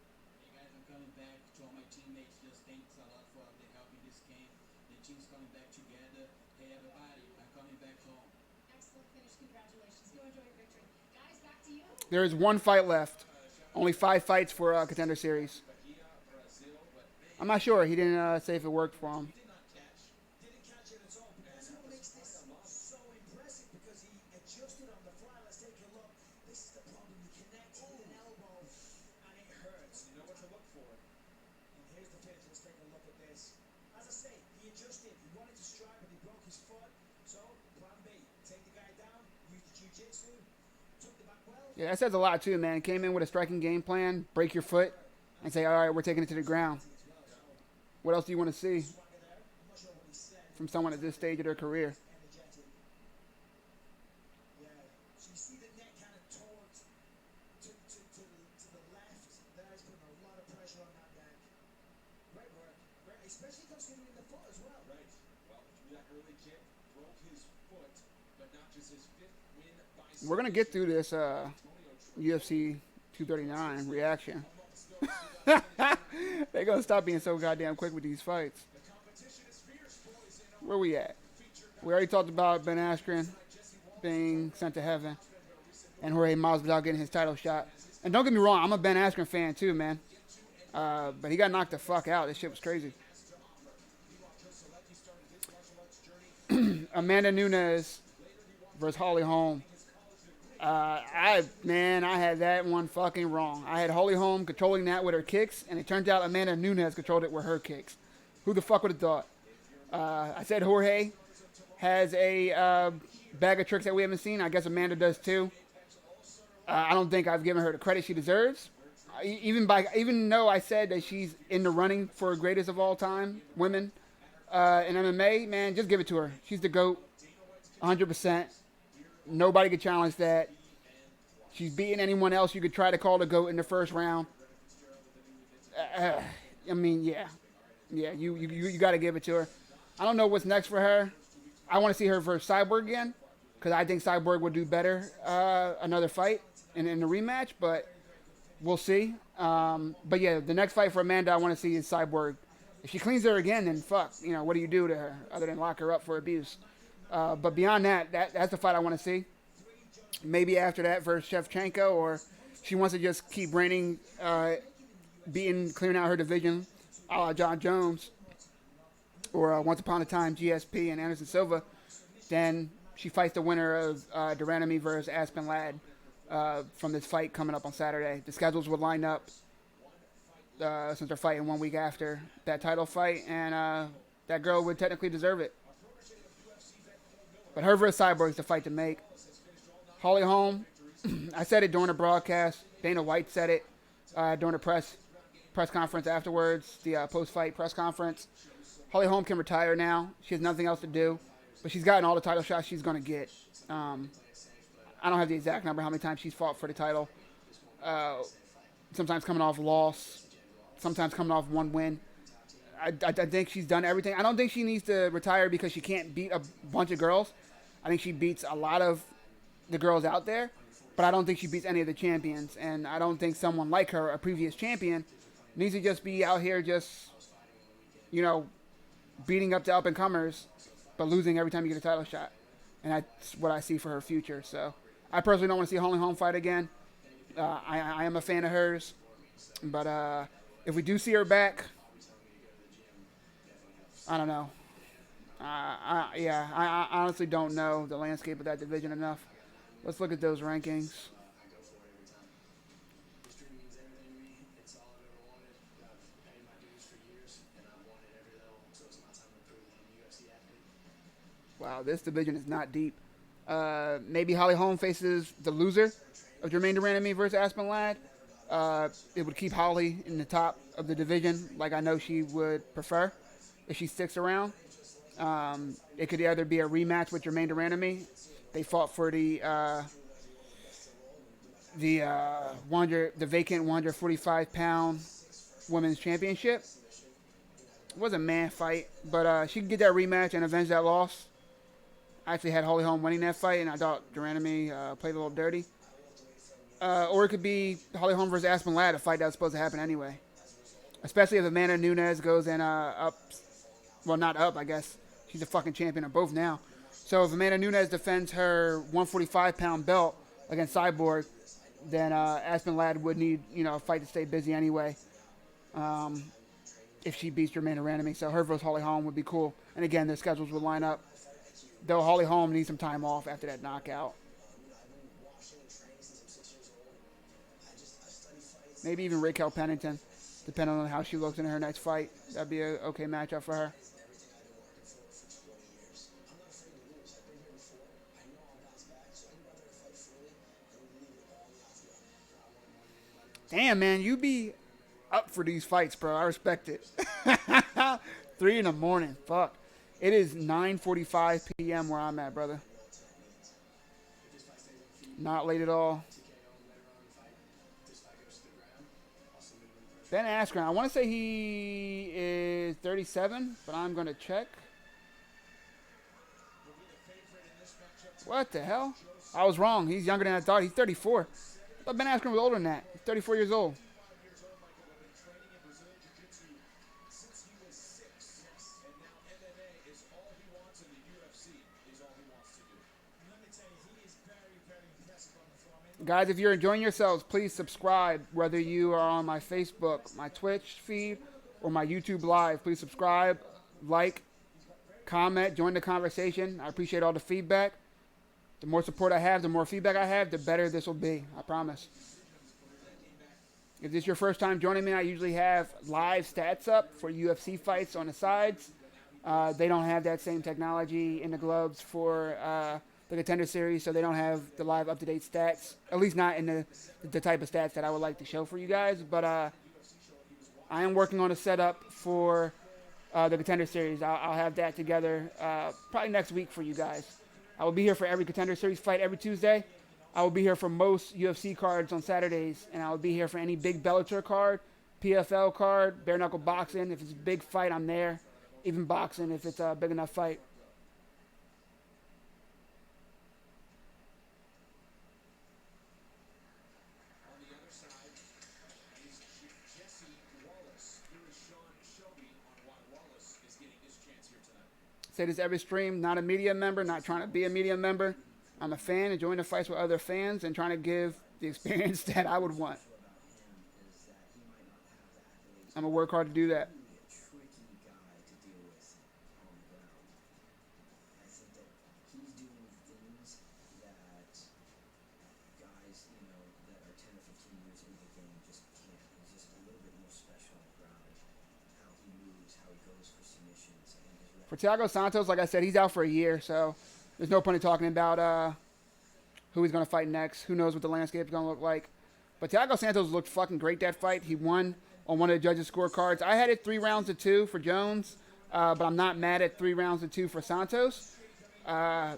Hey guys, I'm coming back to all my teammates. Just thanks a lot for the help in this camp. The team's coming back together. Hey everybody, I'm coming back home. Excellent finish. Congratulations. Go enjoy your victory. Guys, back to you. There is one fight left. Only 5 fights for Contender Series. I'm not sure. He didn't say if it worked for him. didn't catch it at all. But that's what makes this so impressive because he adjusted on the fly. Let's take a look. This is the problem. You connect with an elbow and it hurts. You know what to look for. And here's the finish. Let's take a look at this. As I say, he adjusted. He wanted to strike, but he broke his foot. So, plan B. Take the guy down, use the jiu-jitsu, took the back well. Yeah, that says a lot too, man. Came in with a striking game plan, break your foot, and say, all right, we're taking it to the ground. What else do you want to see Swagger there. I'm not sure what he said. from someone at this stage of their career? Energetic. Yeah. So you see the neck kind of towards to the left. There he's putting a lot of pressure on that neck. Great work. Great, especially considering the foot as well. Right. Well, through that early kick, broke his foot, but not just his 5th win by We're gonna get through this UFC 239 reaction. They're gonna stop being so goddamn quick with these fights. The competition is fierce, boys. Where we at? We already talked about Ben Askren being sent to heaven and Jorge Masvidal getting his title shot. And don't get me wrong, I'm a Ben Askren fan too, man. But he got knocked the fuck out. This shit was crazy. Amanda Nunes versus Holly Holm. I had that one fucking wrong. I had Holly Holm controlling that with her kicks, and it turned out Amanda Nunes controlled it with her kicks. Who the fuck would have thought? I said Jorge has a bag of tricks that we haven't seen. I guess Amanda does too. I don't think I've given her the credit she deserves. Even though I said that she's in the running for greatest of all time women in MMA, man, just give it to her. She's the GOAT, 100%. Nobody could challenge that. She's beating anyone else you could try to call the GOAT in the first round. I mean, yeah, you got to give it to her. I don't know what's next for her. I want to see her versus Cyborg again because I think Cyborg would do better another fight in the rematch, but we'll see. But yeah, the next fight for Amanda I want to see is Cyborg. If she cleans her again, then fuck. You know, what do you do to her other than lock her up for abuse? But beyond that's the fight I want to see. Maybe after that versus Shevchenko, or she wants to just keep reigning, clearing out her division, a la John Jones, or once upon a time GSP and Anderson Silva. Then she fights the winner of Duranami versus Aspen Ladd from this fight coming up on Saturday. The schedules would line up since they're fighting 1 week after that title fight, and that girl would technically deserve it. But her versus Cyborg is the fight to make. Holly Holm, I said it during the broadcast. Dana White said it during the press conference afterwards, the post-fight press conference. Holly Holm can retire now. She has nothing else to do. But she's gotten all the title shots she's going to get. I don't have the exact number how many times she's fought for the title. Sometimes coming off loss. Sometimes coming off one win. I think she's done everything. I don't think she needs to retire because she can't beat a bunch of girls. I think she beats a lot of the girls out there. but I don't think she beats any of the champions. And I don't think someone like her, a previous champion, needs to just be out here just, you know, beating up the up-and-comers, but losing every time you get a title shot. And that's what I see for her future. So I personally don't want to see Holly Holm fight again. I am a fan of hers. But if we do see her back, I don't know. I honestly don't know the landscape of that division enough. Let's look at those rankings. I go for it every time. This dream means everything to me. It's all I've ever wanted. I've paid my dues for years, and I've won at every level. So it's my time to prove that I'm a UFC athlete. Wow, this division is not deep. Maybe Holly Holm faces the loser of Jermaine Durandamy versus Aspen Ladd. It would keep Holly in the top of the division, like I know she would prefer if she sticks around. It could either be a rematch with Jermaine Durandamy. They fought for the vacant 145-pound women's championship. It was a man fight, but she could get that rematch and avenge that loss. I actually had Holly Holm winning that fight, and I thought Durandamy played a little dirty. Or it could be Holly Holm versus Aspen Ladd, a fight that was supposed to happen anyway. Especially if Amanda Nunes goes in up. Well, not up, I guess. She's a fucking champion of both now. So if Amanda Nunes defends her 145-pound belt against Cyborg, then Aspen Ladd would need, a fight to stay busy anyway. If she beats Jermaine Durandamy. So her versus Holly Holm would be cool. And again, their schedules would line up. Though Holly Holm needs some time off after that knockout. Maybe even Raquel Pennington, depending on how she looks in her next fight. That'd be an okay matchup for her. Damn, man, you be up for these fights, bro. I respect it. 3 in the morning. Fuck. It is 9:45 p.m. where I'm at, brother. Not late at all. Ben Askren, I want to say he is 37, but I'm going to check. What the hell? I was wrong. He's younger than I thought. He's 34. I thought Ben Askren was older than that. He's 34 years old. Guys, if you're enjoying yourselves, please subscribe. Whether you are on my Facebook, my Twitch feed, or my YouTube Live, please subscribe, like, comment, join the conversation. I appreciate all the feedback. The more support I have, the more feedback I have, the better this will be. I promise. If this is your first time joining me, I usually have live stats up for UFC fights on the sides. They don't have that same technology in the gloves for the Contender Series, so they don't have the live up-to-date stats, at least not in the type of stats that I would like to show for you guys. But I am working on a setup for the Contender Series. I'll have that together probably next week for you guys. I will be here for every Contender Series fight every Tuesday. I will be here for most UFC cards on Saturdays, and I will be here for any big Bellator card, PFL card, bare-knuckle boxing. If it's a big fight, I'm there. Even boxing, if it's a big enough fight. Say this every stream, not a media member, not trying to be a media member. I'm a fan, enjoying the fights with other fans and trying to give the experience that I would want. I'm going to work hard to do that. For Thiago Santos, like I said, he's out for a year, so there's no point in talking about who he's going to fight next. Who knows what the landscape is going to look like. But Thiago Santos looked fucking great that fight. He won on one of the judges' scorecards. I had it 3-2 for Jones, but I'm not mad at 3-2 for Santos. That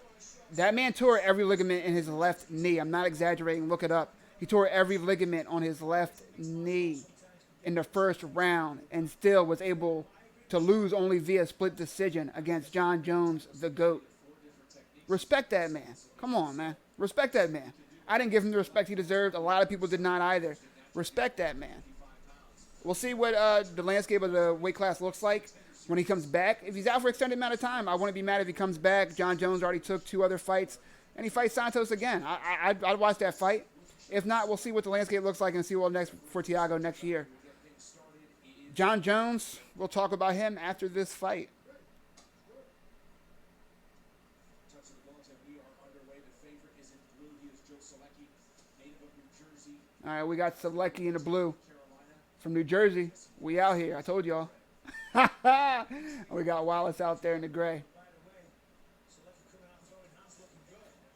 man tore every ligament in his left knee. I'm not exaggerating. Look it up. He tore every ligament on his left knee in the first round and still was able to lose only via split decision against John Jones, the GOAT. Respect that man. Come on, man. Respect that man. I didn't give him the respect he deserved. A lot of people did not either. Respect that man. We'll see what the landscape of the weight class looks like when he comes back. If he's out for an extended amount of time, I wouldn't be mad if he comes back. John Jones already took 2 other fights, and he fights Santos again. I'd watch that fight. If not, we'll see what the landscape looks like and see what next for Thiago next year. John Jones, we'll talk about him after this fight. All right, we got Selecki in the blue from New Jersey. We out here. I told y'all. We got Wallace out there in the gray.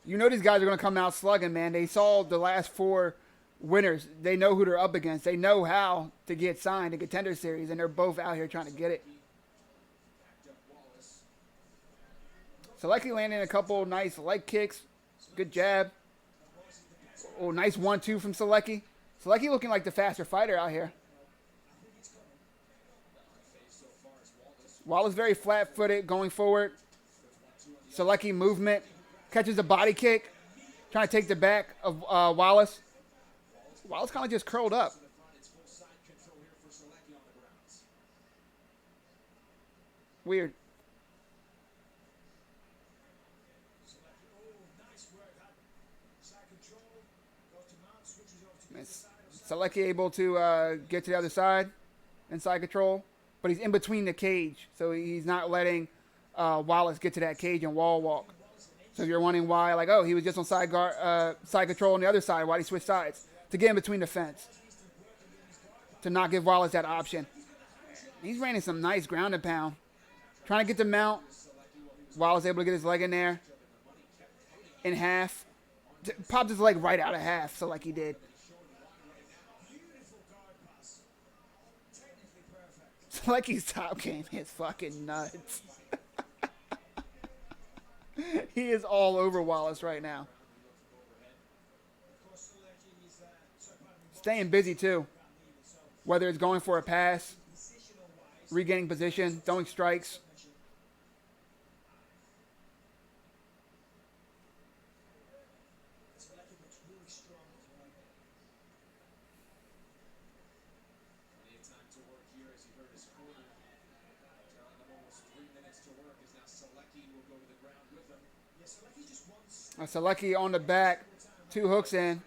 You know these guys are going to come out slugging, man. They saw the last 4 winners. They know who they're up against. They know how to get signed in Contender Series, and they're both out here trying to get it. Selecki landing a couple nice leg kicks. Good jab. Oh, nice 1-2 from Selecki. Selecki looking like the faster fighter out here. Wallace very flat-footed going forward. Selecki movement. Catches a body kick. Trying to take the back of Wallace. Wallace kind of just curled up. Weird. Selecki able to get to the other side, inside control, but he's in between the cage, so he's not letting Wallace get to that cage and wall walk. So if you're wondering why, like, oh, he was just on side control on the other side, why did he switch sides? To get in between the fence, to not give Wallace that option. He's raining some nice ground and pound. Trying to get the mount. Wallace able to get his leg in there. In half. Popped his leg right out of half, so like he did. Selecki's top game is fucking nuts. He is all over Wallace right now. Staying busy too. Whether it's going for a pass, regaining position, throwing strikes. Selecki on the back, 2 hooks in.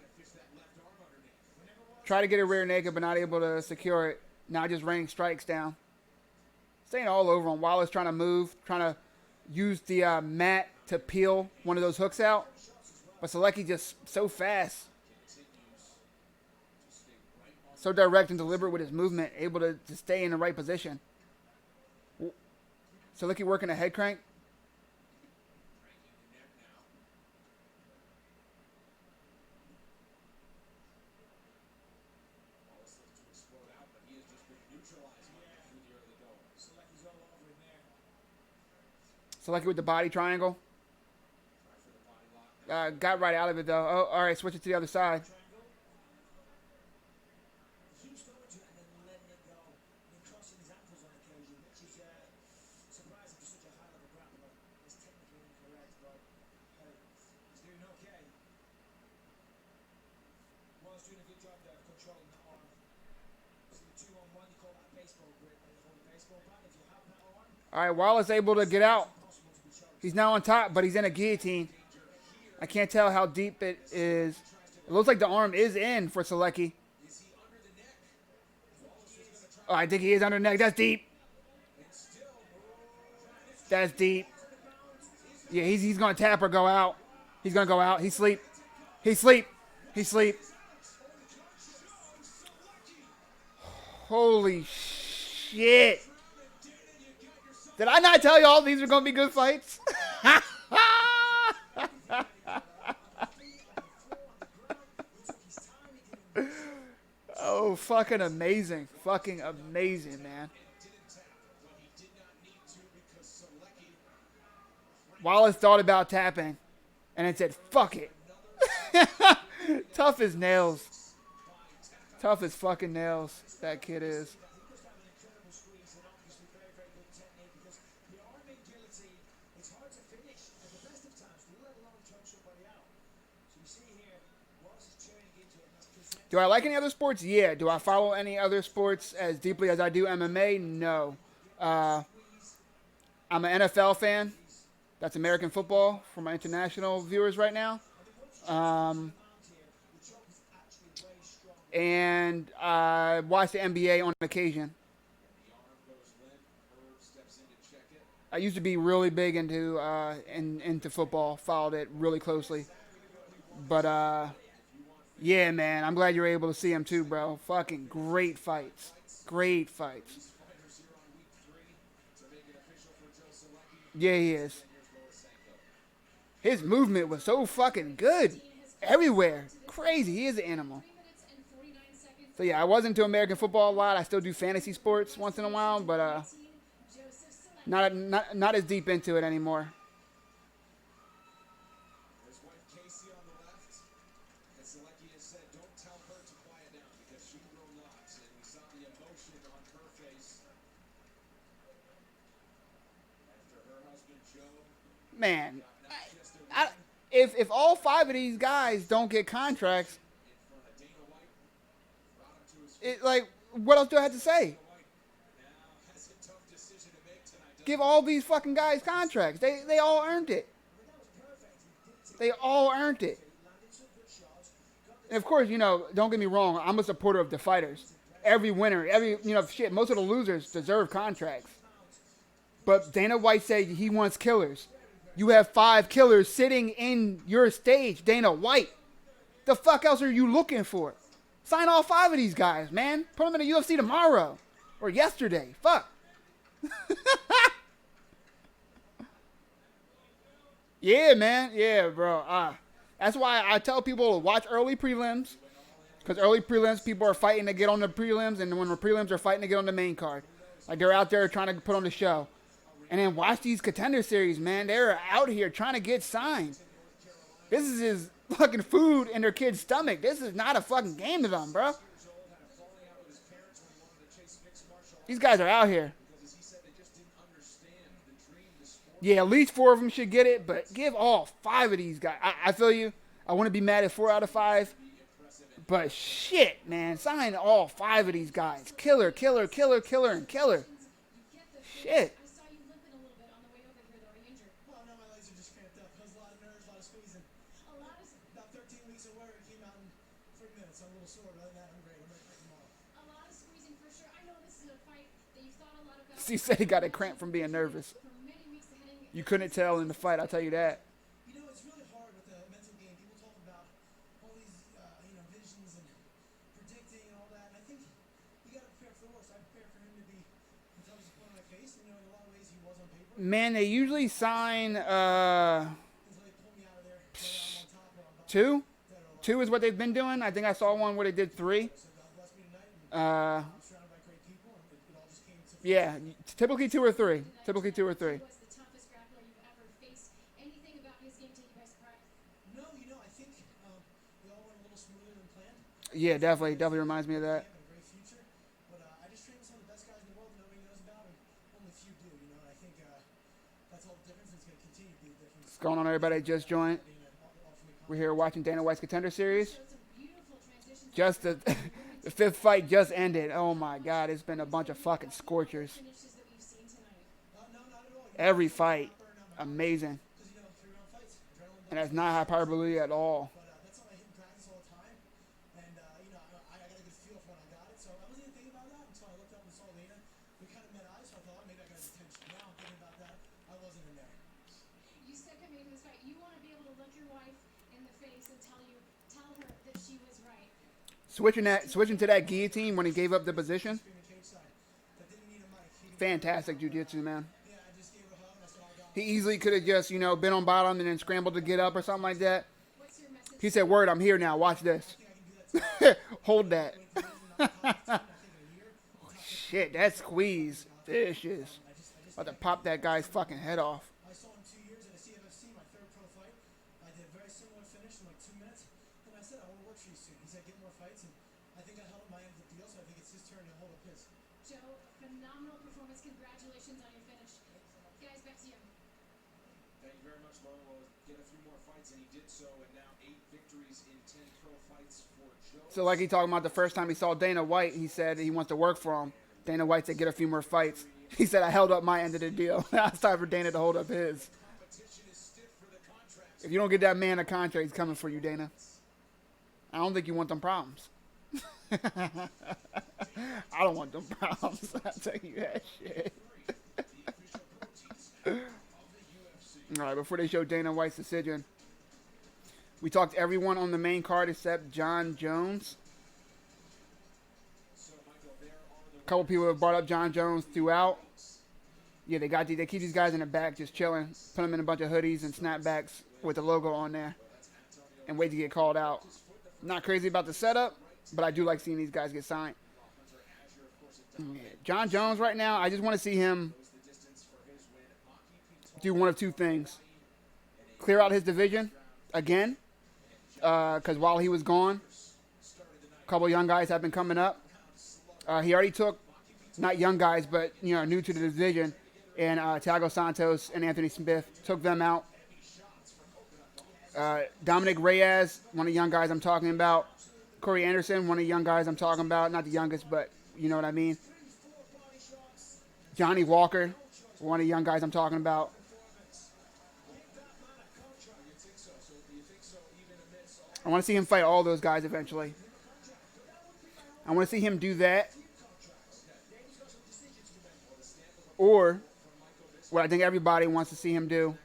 Try to get a rear naked, but not able to secure it. Now just raining strikes down. Staying all over him. Wallace trying to move, trying to use the mat to peel one of those hooks out. But Selecki just so fast. So direct and deliberate with his movement, able to stay in the right position. Selecki working a head crank. Selecki with the body triangle. Got right out of it, though. Oh, all right, switch it to the other side. All right, Wallace able to get out. He's now on top, but he's in a guillotine. I can't tell how deep it is. It looks like the arm is in for Selecki. Oh, I think he is under the neck. That's deep. That's deep. Yeah, he's going to tap or go out. He's going to go out. He's sleep. He's sleep. He's sleep. Holy shit. Did I not tell you all these are going to be good fights? Oh, fucking amazing. Fucking amazing, man. Wallace thought about tapping and then said, fuck it. Tough as nails. Tough as fucking nails, that kid is. Do I like any other sports? Yeah. Do I follow any other sports as deeply as I do MMA? No. Uh, I'm an NFL fan. That's American football for my international viewers right now. Um, and I watch the NBA on occasion. The arm goes limp. Herb steps in to check it. I used to be really big into football, followed it really closely. But yeah, man, I'm glad you're able to see him too, bro. Fucking great fights, great fights. These fighters here on week 3 to make it official for Joe Selecki. Yeah, he is. Here's Lorisenko. His movement was so fucking good, everywhere. Crazy. He is an animal. 3 minutes and 49 seconds. So yeah, I was into American football a lot. I still do fantasy sports once in a while, but Joseph Select. not as deep into it anymore. His wife Casey on the left. And Selecki has said, don't tell her to quiet down because she will not. And we saw the emotion on her face after her husband Joe Man, not just a if all 5 of these guys don't get contracts, in front of Dana White, brought him to his feet. it like what else do I have to say? White now has a tough decision to make tonight. Give all these fucking guys contracts. They all earned it. They all earned it. And of course, don't get me wrong. I'm a supporter of the fighters. Every winner, shit. Most of the losers deserve contracts. But Dana White said he wants killers. You have 5 killers sitting in your stage, Dana White. The fuck else are you looking for? Sign all 5 of these guys, man. Put them in the UFC tomorrow or yesterday. Fuck. Yeah, man. Yeah, bro. That's why I tell people to watch early prelims. Because early prelims, people are fighting to get on the prelims. And when the prelims are fighting to get on the main card. Like, they're out there trying to put on the show. And then watch these Contender series, man. They're out here trying to get signed. This is his fucking food in their kid's stomach. This is not a fucking game to them, bro. These guys are out here. Because as he said, they just didn't understand the dream, the sport. Yeah, at least 4 of them should get it, but give all 5 of these guys. I feel you. I wouldn't be mad at 4 out of 5. But shit, man. Sign all 5 of these guys. Killer, killer, killer, killer, and killer. Shit. I saw you limping a little bit on the way over here, though. Are you injured? Well, no, my legs are just cramped up. There's a lot of nerves, a lot of squeezing. A lot of About 13 weeks of work, it came out in 3 minutes. I'm a little sore, but other than that, I'm great. I'm ready for tomorrow. squeezing for sure. I know this is a fight that you've thought a lot about. He said he got a cramp from being nervous. For many weeks heading. You couldn't tell in the fight, I'll tell you that. You know, it's really hard with the mental game. People talk about all these, visions and predicting and all that. And I think you got to prepare for the worst. I prepared for him to be the toughest opponent I faced. And, in a lot of ways, he was on paper. Man, they usually sign Until they pulled me out of there. Whether I'm on top or I'm 2. bottom, dead or alive. 2 is what they've been doing. I think I saw one where they did 3. So God bless me tonight. And I'm surrounded by great people. And it all just came to Yeah, typically 2 or 3. Typically 2 or 3. He was the toughest grappler you've ever faced. Anything about his game take you by surprise? No, I think they all went a little smoother than planned. Yeah, definitely reminds me of that. Have a great future, but I just train with some of the best guys in the world that nobody knows about, and only few do. And I think that's all the difference. And it's going to continue to be the difference. What's going on, everybody? Just joined. We're here watching Dana White's Contender Series. Showed some beautiful transitions. Just the 5th fight just ended. Oh my God, it's been a bunch of fucking scorchers. Finishes that we've seen tonight. No, not at all. Every fight, amazing, Because 3-round fights, adrenaline. and that's not hyperbole at all. But that's something I hit in practice all the time, and I got a good feel for when I got it. So I wasn't even thinking about that until I looked up and saw Lena. We kind of met eyes, so I thought maybe I got his attention. Now I'm thinking about that. I wasn't in there. You said coming into this fight, you want to be able to look your wife in the face and tell her that she was right. Switching to that guillotine when he gave up the position. Screaming cage side. That didn't need a mic. He Fantastic jiu-jitsu, man. Yeah, I just gave her a hug and I said, "Oh God." He easily could have just, been on bottom and then scrambled to get up or something like that. What's your message? He said, "Word, I'm here now. Watch this." I think I can do that too. Hold that. I think a year. Shit, that squeeze. Vicious. About to pop that guy's fucking head off. I saw him 2 years at a CFFC, my third pro fight. I did a very similar finish in like 2 minutes. And I said, I want to work for you soon. He said, get more fights. And I think I held up my end of the deal, so I think it's his turn to hold up his. Joe, phenomenal performance. Congratulations on your finish. Guys, back to you. Thank you very much, Logan. Will get a few more fights, and he did so, and now 8 victories in 10 pro fights for Joe. So like he talking about the first time he saw Dana White, he said he wants to work for him. Dana White said get a few more fights. He said I held up my end of the deal. Now it's time for Dana to hold up his. Competition is stiff for the contracts. If you don't get that man a contract, he's coming for you, Dana. I don't think you want them problems. I don't want them problems. I'll tell you that shit. All right, before they show Dana White's decision, we talked to everyone on the main card except John Jones. A couple people have brought up John Jones throughout. Yeah, they keep these guys in the back just chilling, put them in a bunch of hoodies and snapbacks with the logo on there, and wait to get called out. Not crazy about the setup, but I do like seeing these guys get signed. Yeah, John Jones right now, I just want to see him do one of two things. Clear out his division again, because while he was gone, a couple young guys have been coming up. He already took, not young guys, but new to the division, and Thiago Santos and Anthony Smith took them out. Dominic Reyes, one of the young guys I'm talking about. Corey Anderson, one of the young guys I'm talking about. Not the youngest, but you know what I mean. Johnny Walker, one of the young guys I'm talking about. I want to see him fight all those guys eventually. I want to see him do that. Or, what I think everybody wants to see him do,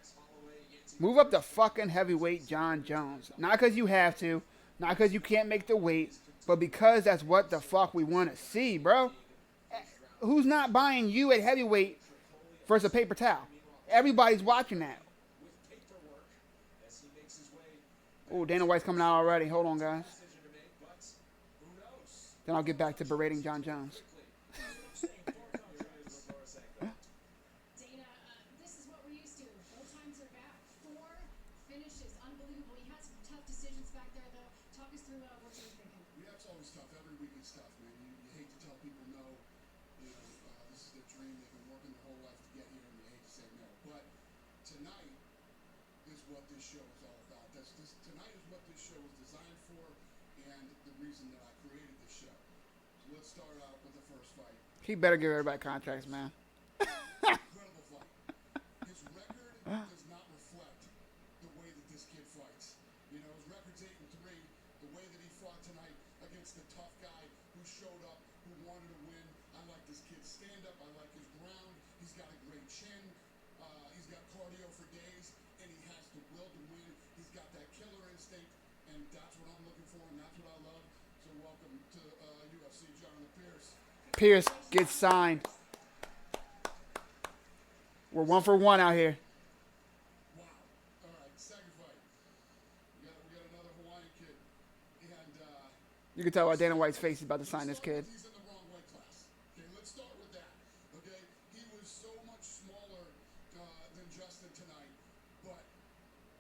move up to fucking heavyweight John Jones. Not because you have to, not because you can't make the weight, but because that's what the fuck we want to see, bro. Who's not buying you at heavyweight versus a paper towel? Everybody's watching that. Oh, Dana White's coming out already. Hold on, guys. Then I'll get back to berating John Jones. Dana, this is what we're used to. Both times are back. 4 finishes. Unbelievable. You had some tough decisions back there, though. Talk us through what you were thinking. Yeah, it's always tough. Every week is tough, man. You hate to tell people no. This is their dream. They've been working their whole life to get here, and you hate to say no. But tonight is what this show is all about. Tonight is what this show is designed for, and the reason that I created this show. So let's start out with the first fight. He better give everybody contracts, man. Incredible fight. His record does not reflect the way that this kid fights. His record's 8-3. The way that he fought tonight against the tough guy who showed up, who wanted to win. I like this kid's stand-up. I like his ground. He's got a great chin. He's got cardio for days, and he has the will to win. He's got that killer instinct, and that's what I'm looking for, and that's what I love. So welcome to UFC, Jonathan Pierce. Pierce gets signed. We're 1 for 1 out here. Wow. All right, second fight. We got another Hawaiian kid. And You can tell by Dana White's face he's about to sign this kid. he's in the wrong weight class. Okay, let's start with that. Okay, he was so much smaller than Justin tonight, but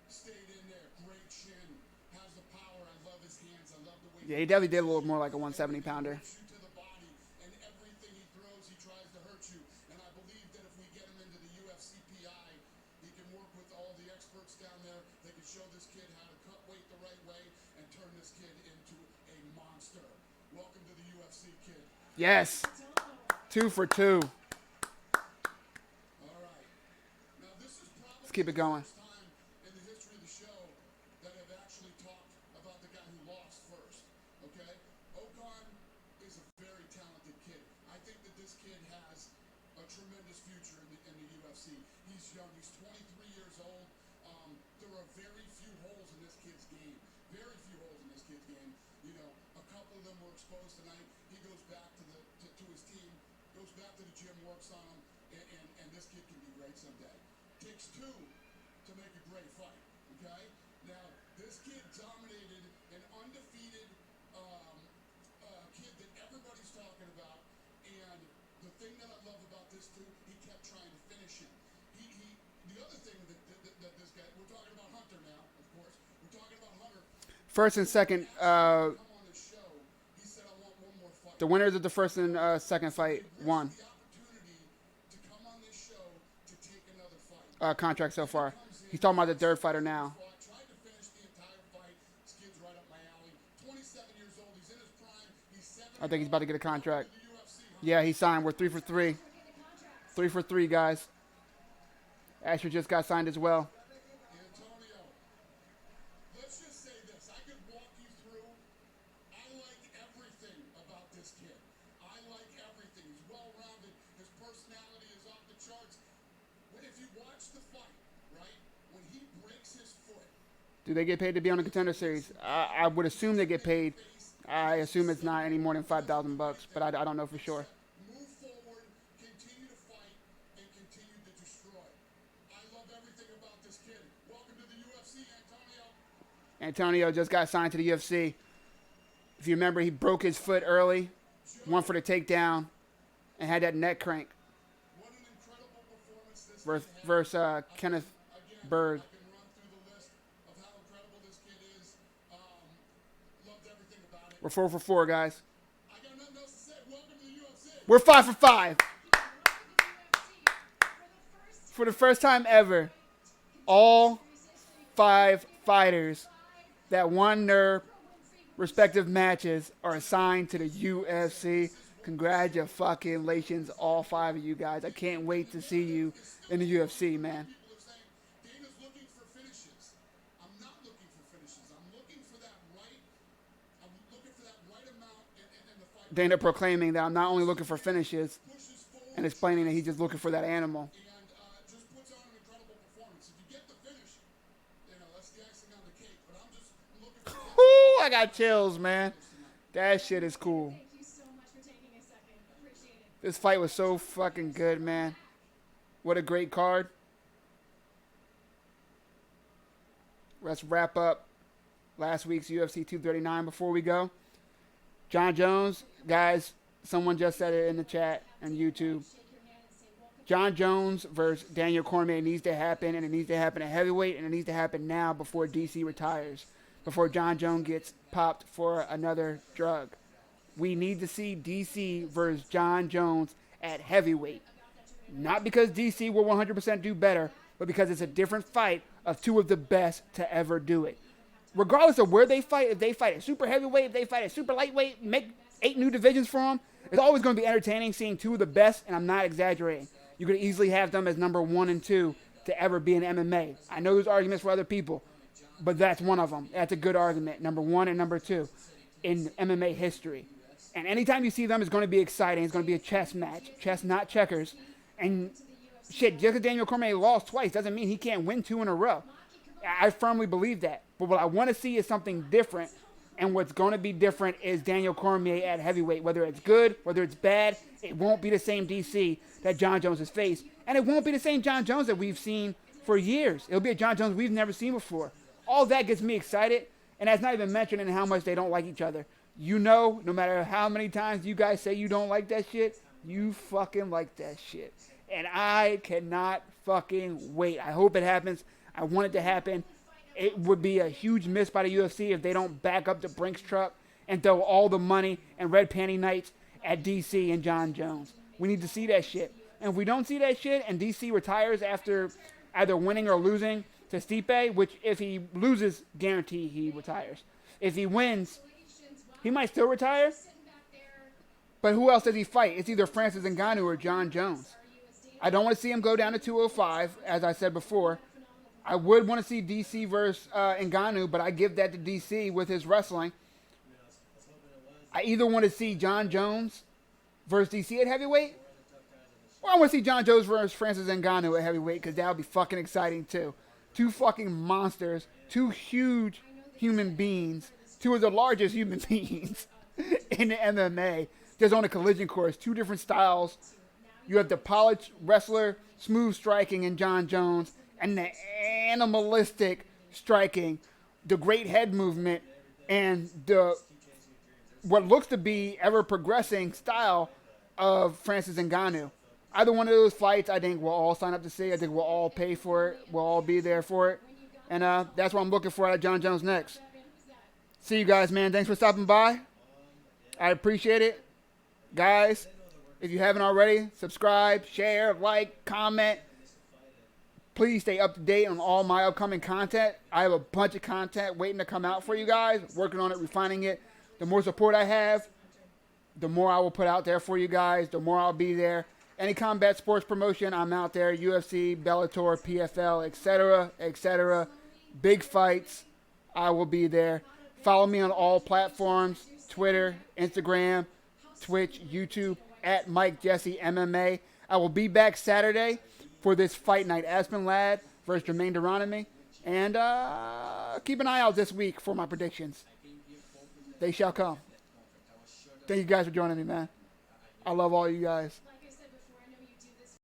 stayed in there. Great chin, has the power. I love his hands. I love the way Yeah, he definitely did a little more like a 170 pounder. hits you to the body, and everything he throws, he tries to hurt you. And I believe that if we get him into the UFC PI, he can work with all the experts down there. They can show this kid how to cut weight the right way and turn this kid into a monster. Welcome to the UFC, kid. Yes. 2 for 2. All right. Now this is probably Let's keep it going. the first time in the history of the show that I've actually talked about the guy who lost first. Okay? Okan is a very talented kid. I think that this kid has a tremendous future in the UFC. He's young. He's 23 years old. There are very few holes in this kid's game. Very few holes in this kid's game. A couple of them were exposed tonight. He goes back to his team, goes back to the gym, works on them, and this kid can be great someday. Takes 2 to make a great fight. Okay? Now, this kid dominated an undefeated kid that everybody's talking about, and the thing that I love about this too, he kept trying to finish him. The other thing that this guy, we're talking about Hunter now, of course. We're talking about Hunter. First and second, Come on this show, he said, I want one more fight. the winners of the first and second fight won. The opportunity to come on this show to take another fight. Contract so far. He's talking about the third fighter now. Tried to finish the entire fight. This kid's right up my alley. 27 years old. He's in his prime. He's 7. I think he's about to get a contract. The UFC, huh? Yeah, he signed. We're 3 for 3. 3 for 3, guys. Asher just got signed as well. Antonio, let's just say this. I could walk you through. I like everything about this kid. I like everything. He's well-rounded. His personality is off the charts. But if you watch the fight, right, when he breaks his foot, Do they get paid to be on the Contender Series? I would assume they get paid. I assume it's not any more than $5,000, but I don't know for sure. move forward, continue to fight, and continue to destroy. I love everything about this kid. Welcome to the UFC, Antonio. Antonio just got signed to the UFC. If you remember, he broke his foot early, went for the takedown, and had that neck crank What an incredible performance this versus Kenneth Again, Berg. I can run through the list of how incredible this kid is. Loved everything about it. We're 4 for 4, guys. I got nothing else to say. Welcome to the UFC. We're 5 for 5. For the first time ever, all 5 fighters that won their respective matches are assigned to the UFC. Congratulations, all 5 of you guys. I can't wait to see you in the UFC, man. People are saying Dana's looking for finishes. I'm not looking for finishes. I'm looking for that right. I'm looking for that right amount in the fight. Dana proclaiming that I'm not only looking for finishes Pushes forward and explaining that he's just looking for that animal. and just puts on an incredible performance. If you get the finish, that's the icing on the cake. But I'm just looking for Ooh, I got chills, man. That shit is cool. Thank you so much for taking a second. Appreciate it. This fight was so fucking good, man. What a great card. Let's wrap up last week's UFC 239 before we go. John Jones, guys, someone just said it in the chat on YouTube. John Jones versus Daniel Cormier needs to happen, and it needs to happen at heavyweight, and it needs to happen now before DC retires, before John Jones gets popped for another drug. We need to see DC versus John Jones at heavyweight. Not because DC will 100% do better, but because it's a different fight of 2 of the best to ever do it. Regardless of where they fight, if they fight at super heavyweight, if they fight at super lightweight, make 8 new divisions for them, it's always going to be entertaining seeing 2 of the best, and I'm not exaggerating. You could easily have them as number 1 and 2 to ever be in MMA. I know there's arguments for other people, but that's one of them. That's a good argument. Number 1 and number 2 in MMA history. And anytime you see them, it's going to be exciting. It's going to be a chess match. Chess, not checkers. And shit, just because Daniel Cormier lost twice doesn't mean he can't win 2 in a row. I firmly believe that. But what I want to see is something different. And what's going to be different is Daniel Cormier at heavyweight. Whether it's good, whether it's bad, it won't be the same DC that John Jones has faced. And it won't be the same John Jones that we've seen for years. It'll be a John Jones we've never seen before. All that gets me excited. And that's not even mentioning how much they don't like each other. You know, no matter how many times you guys say you don't like that shit, you fucking like that shit. And I cannot fucking wait. I hope it happens. I want it to happen. It would be a huge miss by the UFC if they don't back up the Brinks truck and throw all the money and red panty nights at DC and John Jones. We need to see that shit. And if we don't see that shit and DC retires after either winning or losing to Stipe, which if he loses, guarantee he retires. If he wins, he might still retire. But who else does he fight? It's either Francis Ngannou or John Jones. I don't want to see him go down to 205, as I said before. I would want to see DC versus Ngannou, but I give that to DC with his wrestling. I either want to see John Jones versus DC at heavyweight, or I want to see John Jones versus Francis Ngannou at heavyweight, because that would be fucking exciting too. 2 fucking monsters, 2 huge human beings, 2 of the largest human beings in the MMA, just on a collision course. 2 different styles. You have the polished wrestler, smooth striking in John Jones, and the animalistic striking, the great head movement, and the what looks to be ever progressing style of Francis Ngannou. Either one of those fights, I think we'll all sign up to see. I think we'll all pay for it. We'll all be there for it. And that's what I'm looking for out of John Jones next. See you guys, man. Thanks for stopping by. I appreciate it. Guys, if you haven't already, subscribe, share, like, comment. Please stay up to date on all my upcoming content. I have a bunch of content waiting to come out for you guys. Working on it, refining it. The more support I have, the more I will put out there for you guys. The more I'll be there. Any combat sports promotion, I'm out there. UFC, Bellator, PFL, etc., etc. Big fights, I will be there. Follow me on all platforms: Twitter, Instagram, Twitch, YouTube, at Mike Jesse MMA. I will be back Saturday for this fight night. Aspen Ladd versus Jermaine Duranamy. And keep an eye out this week for my predictions. They shall come. Thank you guys for joining me, man. I love all you guys.